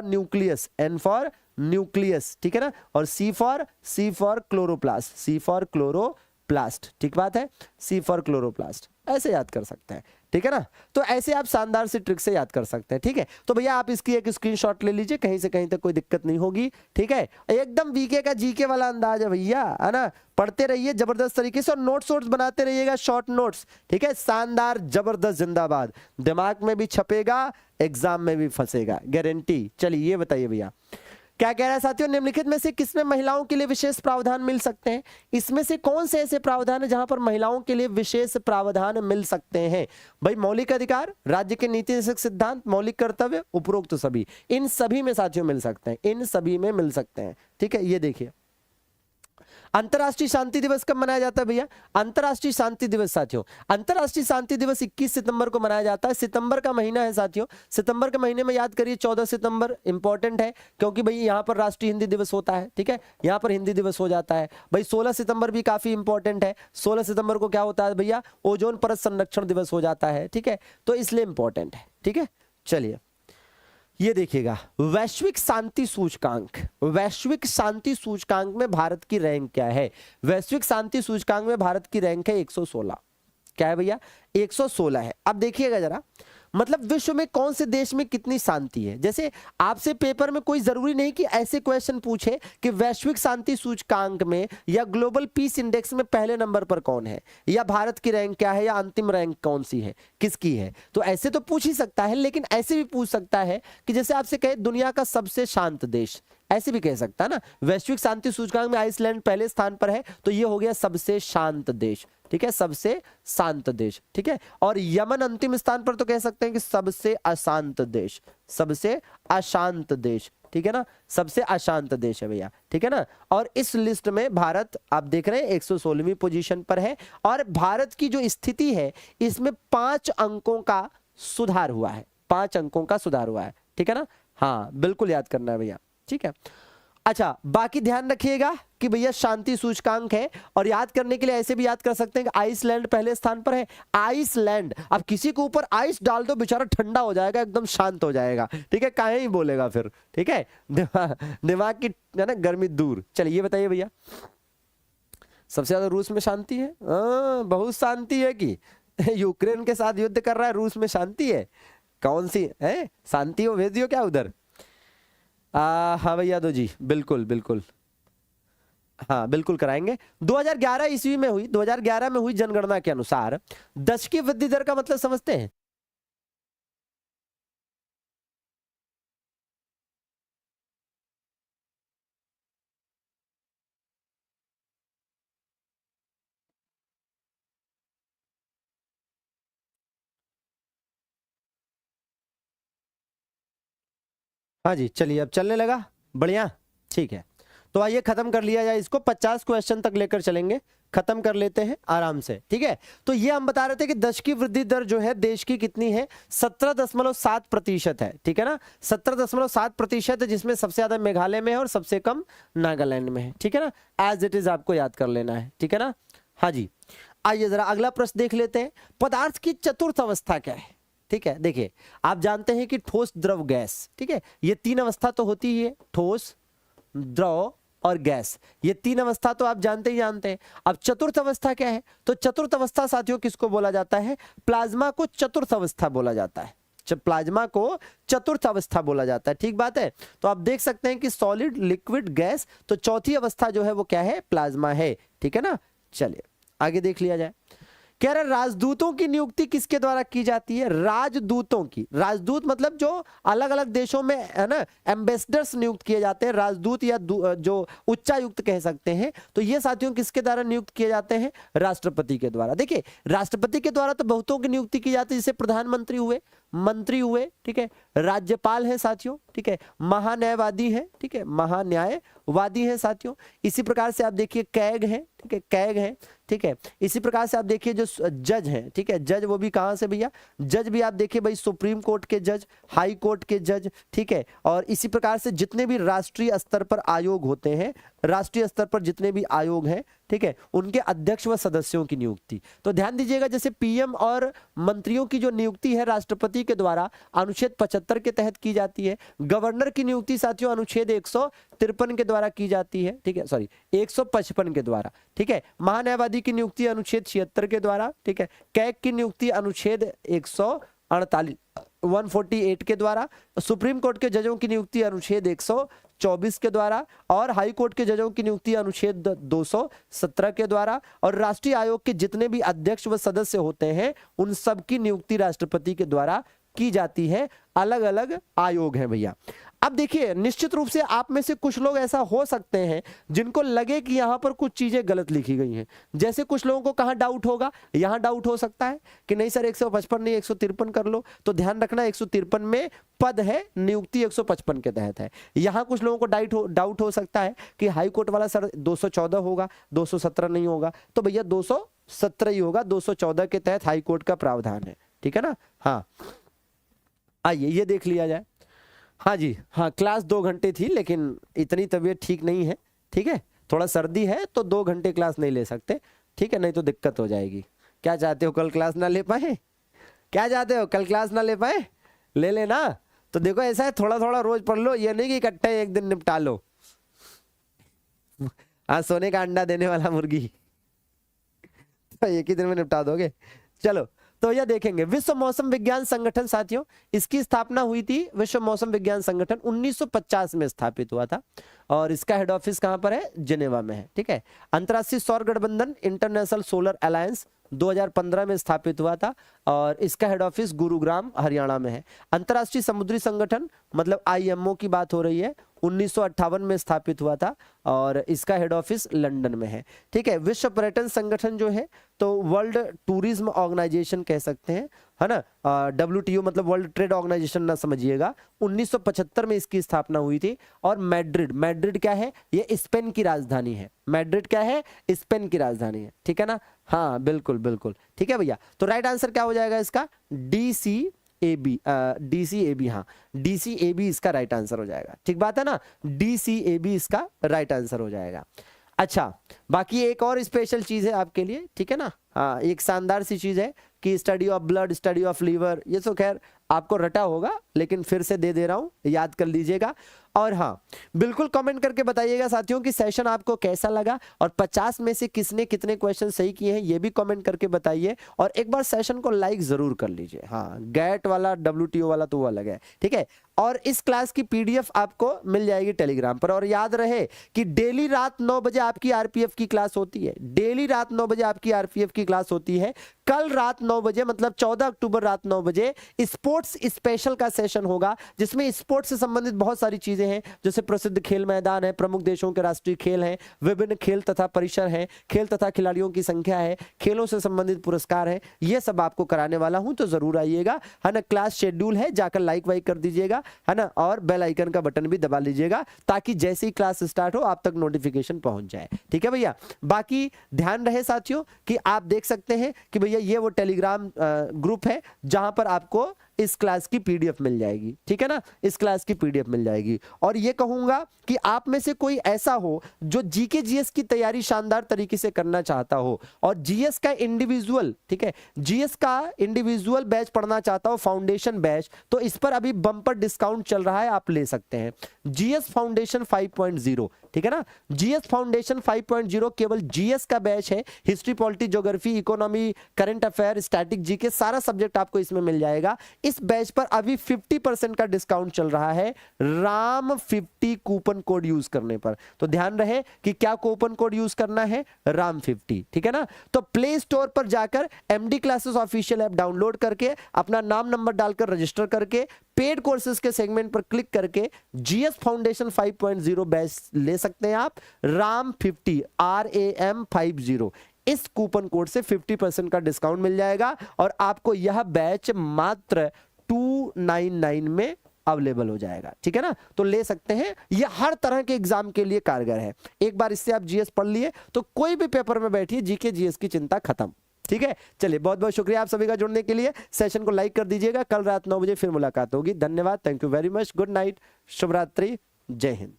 [SPEAKER 1] nucleus, N for nucleus, ठीक है ना। और C for chloroplast, C for chloroplast, ठीक बात है, सी फॉर क्लोरोप्लास्ट। ऐसे याद कर सकते हैं, ठीक है ना। तो ऐसे आप शानदार सी ट्रिक से याद कर सकते हैं, ठीक है। तो भैया आप इसकी एक स्क्रीनशॉट ले लीजिए, कहीं से कहीं तक कोई दिक्कत नहीं होगी, ठीक है। एकदम वीके का जीके वाला अंदाज है भैया, है ना। पढ़ते रहिए जबरदस्त तरीके से और नोट्स बनाते रहिएगा, शॉर्ट नोट्स, ठीक है। शानदार जबरदस्त जिंदाबाद, दिमाग में भी छपेगा, एग्जाम में भी फंसेगा, गारंटी। चलिए ये बताइए भैया क्या कह रहा है साथियों, निम्नलिखित में से किसमें महिलाओं के लिए विशेष प्रावधान मिल सकते हैं? इसमें से कौन से ऐसे प्रावधान है जहां पर महिलाओं के लिए विशेष प्रावधान मिल सकते हैं? भाई मौलिक अधिकार, राज्य के नीति निर्देशक सिद्धांत, मौलिक कर्तव्य, उपरोक्त सभी, इन सभी में साथियों मिल सकते हैं, इन सभी में मिल सकते हैं, ठीक है। ये देखिए अंतरराष्ट्रीय शांति दिवस कब मनाया जाता है भैया? अंतरराष्ट्रीय शांति दिवस साथियों, अंतरराष्ट्रीय शांति दिवस 21 सितंबर को मनाया जाता है। सितंबर का महीना है साथियों, सितंबर के महीने में याद करिए 14 सितंबर इंपॉर्टेंट है, क्योंकि भाई यहाँ पर राष्ट्रीय हिंदी दिवस होता है, ठीक है, यहाँ पर हिंदी दिवस हो जाता है। भाई 16 सितंबर भी काफी इंपॉर्टेंट है, 16 सितंबर को क्या होता है भैया? ओजोन परत संरक्षण दिवस हो जाता है, ठीक है, तो इसलिए इंपॉर्टेंट है, ठीक है। चलिए ये देखिएगा वैश्विक शांति सूचकांक, वैश्विक शांति सूचकांक में भारत की रैंक क्या है? वैश्विक शांति सूचकांक में भारत की रैंक है 116। क्या है भैया? 116 है। अब देखिएगा जरा, मतलब विश्व में कौन से देश में कितनी शांति है। जैसे आपसे पेपर में कोई जरूरी नहीं कि ऐसे क्वेश्चन पूछे कि वैश्विक शांति सूचकांक में या ग्लोबल पीस इंडेक्स में पहले नंबर पर कौन है, या भारत की रैंक क्या है, या अंतिम रैंक कौन सी है, किसकी है। तो ऐसे तो पूछ ही सकता है, लेकिन ऐसे भी पूछ सकता है कि जैसे आपसे कहे दुनिया का सबसे शांत देश, ऐसे भी कह सकता है ना। वैश्विक शांति सूचकांक में आइसलैंड पहले स्थान पर है, तो ये हो गया सबसे शांत देश, ठीक है, सबसे शांत देश, ठीक है। और यमन अंतिम स्थान पर, तो कह सकते हैं कि सबसे अशांत देश, सबसे अशांत देश, ठीक है ना, सबसे अशांत देश है भैया, ठीक है ना। और इस लिस्ट में भारत आप देख रहे हैं 116वीं पोजीशन पर है। और भारत की जो स्थिति है इसमें 5 अंकों का सुधार हुआ है, 5 अंकों का सुधार हुआ है, ठीक है ना। हाँ बिल्कुल याद करना है भैया, ठीक है। अच्छा बाकी ध्यान रखिएगा कि भैया शांति सूचकांक है, और याद करने के लिए ऐसे भी याद कर सकते हैं कि आइसलैंड पहले स्थान पर है। आइसलैंड, अब किसी के ऊपर आइस डाल दो बेचारा ठंडा हो जाएगा, एकदम शांत हो जाएगा, ठीक है, काहे ही बोलेगा फिर, ठीक है, दिमाग की है ना गर्मी दूर। चलिए ये बताइए भैया सबसे ज्यादा रूस में शांति है? बहुत शांति है कि यूक्रेन के साथ युद्ध कर रहा है, रूस में शांति है? कौन सी है शांति? हो भेज दियो क्या उधर? हाँ भैया दो जी, बिल्कुल बिल्कुल, हाँ बिल्कुल कराएंगे। 2011 ईस्वी में हुई, 2011 में हुई जनगणना के अनुसार दशकीय वृद्धि दर का मतलब समझते हैं? हाँ जी चलिए अब चलने लगा, बढ़िया, ठीक है। तो आइए खत्म कर लिया जाए इसको, 50 क्वेश्चन तक लेकर चलेंगे, खत्म कर लेते हैं आराम से, ठीक है। तो ये हम बता रहे थे कि दशकीय वृद्धि दर जो है देश की कितनी है, 17.7% है, ठीक है ना, 17.7% है, जिसमें सबसे ज्यादा मेघालय में है और सबसे कम नागालैंड में है, ठीक है ना, एज इट इज आपको याद कर लेना है, ठीक है ना। हाँ जी, आइए जरा अगला प्रश्न देख लेते हैं। पदार्थ की चतुर्थ अवस्था क्या है, ठीक है। देखिए आप जानते हैं कि ठोस, द्रव, गैस, ठीक है, ये 3 अवस्था तो होती ही है, ठोस, द्रव और गैस, ये 3 अवस्था तो आप जानते हैं। अब चतुर्थ अवस्था क्या है, तो चतुर्थ अवस्था साथियों किसको बोला जाता है, प्लाज्मा को चतुर्थ अवस्था बोला जाता है, प्लाज्मा को चतुर्थ अवस्था बोला जाता है, ठीक बात है। तो आप देख सकते हैं कि सॉलिड, लिक्विड, गैस, तो चौथी अवस्था जो है वो क्या है, प्लाज्मा है, ठीक है ना। चलिए आगे देख लिया जाए। कह रहे राजदूतों की नियुक्ति किसके द्वारा की जाती है, राजदूतों की, राजदूत मतलब जो अलग अलग देशों में है ना एम्बेसडर्स नियुक्त किए जाते हैं, राजदूत या जो उच्चायुक्त कह सकते हैं, तो ये साथियों किसके द्वारा नियुक्त किए जाते हैं, राष्ट्रपति के द्वारा। देखिए राष्ट्रपति के द्वारा तो बहुतों की नियुक्ति की जाती है, जैसे प्रधानमंत्री हुए, मंत्री हुए, ठीक है, राज्यपाल है साथियों, ठीक है, महान्यायवादी है, ठीक है, महान्यायवादी है साथियों। इसी प्रकार से आप देखिए कैग है, ठीक है, कैग है, ठीक है। इसी प्रकार से आप देखिए जो जज हैं, ठीक है, जज वो भी कहां से भैया, जज भी आप देखिए भाई सुप्रीम कोर्ट के जज, हाई कोर्ट के जज, ठीक है। और इसी प्रकार से जितने भी राष्ट्रीय स्तर पर आयोग होते हैं, राष्ट्रीय स्तर पर जितने भी आयोग हैं, ठीक है, उनके अध्यक्ष व सदस्यों की नियुक्ति। तो ध्यान दीजिएगा, जैसे पीएम और मंत्रियों की जो नियुक्ति है राष्ट्रपति के द्वारा अनुच्छेद 75 के तहत की जाती है। गवर्नर की नियुक्ति साथियों अनुच्छेद 153 के द्वारा की जाती है, ठीक है, सॉरी 155 के द्वारा, ठीक है। महान्यायवादी की नियुक्ति अनुच्छेद 76 के द्वारा, ठीक है। कैग की नियुक्ति अनुच्छेद 148 के द्वारा, सुप्रीम कोर्ट के जजों की नियुक्ति अनुच्छेद 124 के द्वारा, और हाई कोर्ट के जजों की नियुक्ति अनुच्छेद 217 के द्वारा, और राष्ट्रीय आयोग के जितने भी अध्यक्ष व सदस्य होते हैं उन सब की नियुक्ति राष्ट्रपति के द्वारा की जाती है। अलग अलग आयोग हैं भैया। अब देखिए निश्चित रूप से आप में से कुछ लोग ऐसा हो सकते हैं जिनको लगे कि यहां पर कुछ चीजें गलत लिखी गई हैं। जैसे कुछ लोगों को कहां डाउट होगा, यहां डाउट हो सकता है कि नहीं सर 155 नहीं 153 कर लो। तो ध्यान रखना 153 में पद है, नियुक्ति 155 के तहत है। यहां कुछ लोगों को डाउट हो सकता है कि हाई कोर्ट वाला सर 214 होगा, 217 नहीं होगा। तो भैया 217 ही होगा, 214 के तहत हाई कोर्ट का प्रावधान है, ठीक है ना। हाँ आइए ये देख लिया जाए। हाँ जी, हाँ क्लास 2 घंटे थी, लेकिन इतनी तबीयत ठीक नहीं है, ठीक है, थोड़ा सर्दी है तो 2 घंटे क्लास नहीं ले सकते, ठीक है, नहीं तो दिक्कत हो जाएगी। क्या चाहते हो कल क्लास ना ले पाए, क्या चाहते हो कल क्लास ना ले पाए, ले लेना। तो देखो ऐसा है थोड़ा थोड़ा रोज पढ़ लो, ये नहीं कि इकट्ठा एक दिन निपटा लो। हाँ सोने का अंडा देने वाला मुर्गी तो एक ही दिन में निपटा दोगे। चलो तो यह देखेंगे विश्व मौसम विज्ञान संगठन साथियों, इसकी स्थापना हुई थी, विश्व मौसम विज्ञान संगठन 1950 में स्थापित हुआ था और इसका हेड ऑफिस कहां पर है, जिनेवा में है, ठीक है। अंतर्राष्ट्रीय सौर गठबंधन इंटरनेशनल सोलर अलायंस 2015 में स्थापित हुआ था और इसका हेड ऑफिस गुरुग्राम हरियाणा में है। अंतर्राष्ट्रीय समुद्री संगठन मतलब आईएमओ की बात हो रही है, 1958 में स्थापित हुआ था और इसका हेड ऑफिस लंदन में है, ठीक है। विश्व पर्यटन संगठन जो है तो वर्ल्ड टूरिज्म ऑर्गेनाइजेशन कह सकते हैं, है ना, WTO मतलब वर्ल्ड ट्रेड ऑर्गेनाइजेशन ना समझिएगा। 1975 में इसकी स्थापना हुई थी। और मैड्रिड क्या है, ये स्पेन की राजधानी है। मैड्रिड क्या है, स्पेन की राजधानी है, ठीक है ना। हाँ बिल्कुल बिल्कुल ठीक है भैया। तो राइट आंसर क्या हो जाएगा इसका, DCAB, हाँ DCAB इसका राइट आंसर हो जाएगा, ठीक बात है ना, DCAB इसका राइट आंसर हो जाएगा। अच्छा बाकी एक और स्पेशल चीज है आपके लिए, ठीक है ना। हाँ एक शानदार सी चीज है कि study of blood, study of liver, ये तो खैर आपको रटा होगा लेकिन फिर से दे रहा हूं, याद कर लीजिएगा। और हाँ बिल्कुल कमेंट करके बताइएगा साथियों कि सेशन आपको कैसा लगा और 50 में से किसने कितने क्वेश्चन सही किए हैं ये भी कमेंट करके बताइए। और एक बार सेशन को लाइक जरूर कर लीजिए। हाँ गैट वाला WTO वाला तो वो अलग है, ठीक है। और इस क्लास की PDF आपको मिल जाएगी टेलीग्राम पर। और याद रहे कि डेली रात 9 बजे आपकी RPF की क्लास होती है, डेली रात 9 बजे आपकी RPF की क्लास होती है। कल रात 9 बजे मतलब 14 अक्टूबर रात 9 बजे स्पोर्ट्स स्पेशल का सेशन होगा जिसमें स्पोर्ट्स से संबंधित बहुत सारी चीजें चीजें हैं जैसे प्रसिद्ध खेल मैदान है, प्रमुख देशों के राष्ट्रीय खेल हैं, विभिन्न खेल तथा परिसर हैं, खेल तथा खिलाड़ियों की संख्या है, खेलों से संबंधित पुरस्कार है, ये सब आपको कराने वाला हूं, तो जरूर आइएगा, है ना। क्लास शेड्यूल है, जाकर लाइक वाइक कर दीजिएगा, है ना, और बेल आइकन का बटन भी दबा लीजिएगा ताकि जैसे ही क्लास स्टार्ट हो आप तक नोटिफिकेशन पहुंच जाए, ठीक है भैया। बाकी ध्यान रहे साथियों कि आप देख सकते हैं कि भैया ये वो टेलीग्राम ग्रुप है जहां पर आपको इस क्लास की पीडीएफ मिल जाएगी, ठीक है ना, इस क्लास की पीडीएफ मिल जाएगी। और ये कहूंगा कि आप में से कोई ऐसा हो जो जीके जीएस की तैयारी शानदार तरीके से करना चाहता हो और जीएस का इंडिविजुअल, ठीक है, जीएस का इंडिविजुअल बैच पढ़ना चाहता हो, फाउंडेशन बैच, तो इस पर अभी बम्पर डिस्काउंट चल रहा है, आप ले सकते हैं। जीएस फाउंडेशन 5.0, ठीक है ना, जीएस फाउंडेशन 5.0 केवल जीएस का बैच है। History, polity, geography, economy, current affair, static, GK, सारा सब्जेक्ट आपको इसमें मिल जाएगा। इस बैच पर अभी 50% का डिस्काउंट चल रहा है राम 50 कूपन कोड यूज करने पर। तो ध्यान रहे कि क्या कूपन कोड यूज करना है, राम 50, ठीक है ना। तो प्ले स्टोर पर जाकर MD classes official app download करके अपना नाम नंबर डालकर रजिस्टर करके पेड कोर्सेज के सेगमेंट पर क्लिक करके जीएस फाउंडेशन 5.0 बैच ले सकते हैं आप, राम 50, RAM 50। इस कूपन कोड से 50% का डिस्काउंट मिल जाएगा और आपको यह बैच मात्र 299 में अवेलेबल हो जाएगा, ठीक है ना। तो ले सकते हैं, ये हर तरह के एग्जाम के लिए कारगर है। एक बार इससे आप जीएस पढ़ लिए तो कोई भी पेपर में बैठिए, जीके जीएस की चिंता खत्म, ठीक है। चलिए, बहुत बहुत शुक्रिया आप सभी का जुड़ने के लिए। सेशन को लाइक कर दीजिएगा। कल रात 9 बजे फिर मुलाकात होगी। धन्यवाद, thank you very much, good night, शुभ रात्रि, जय हिंद।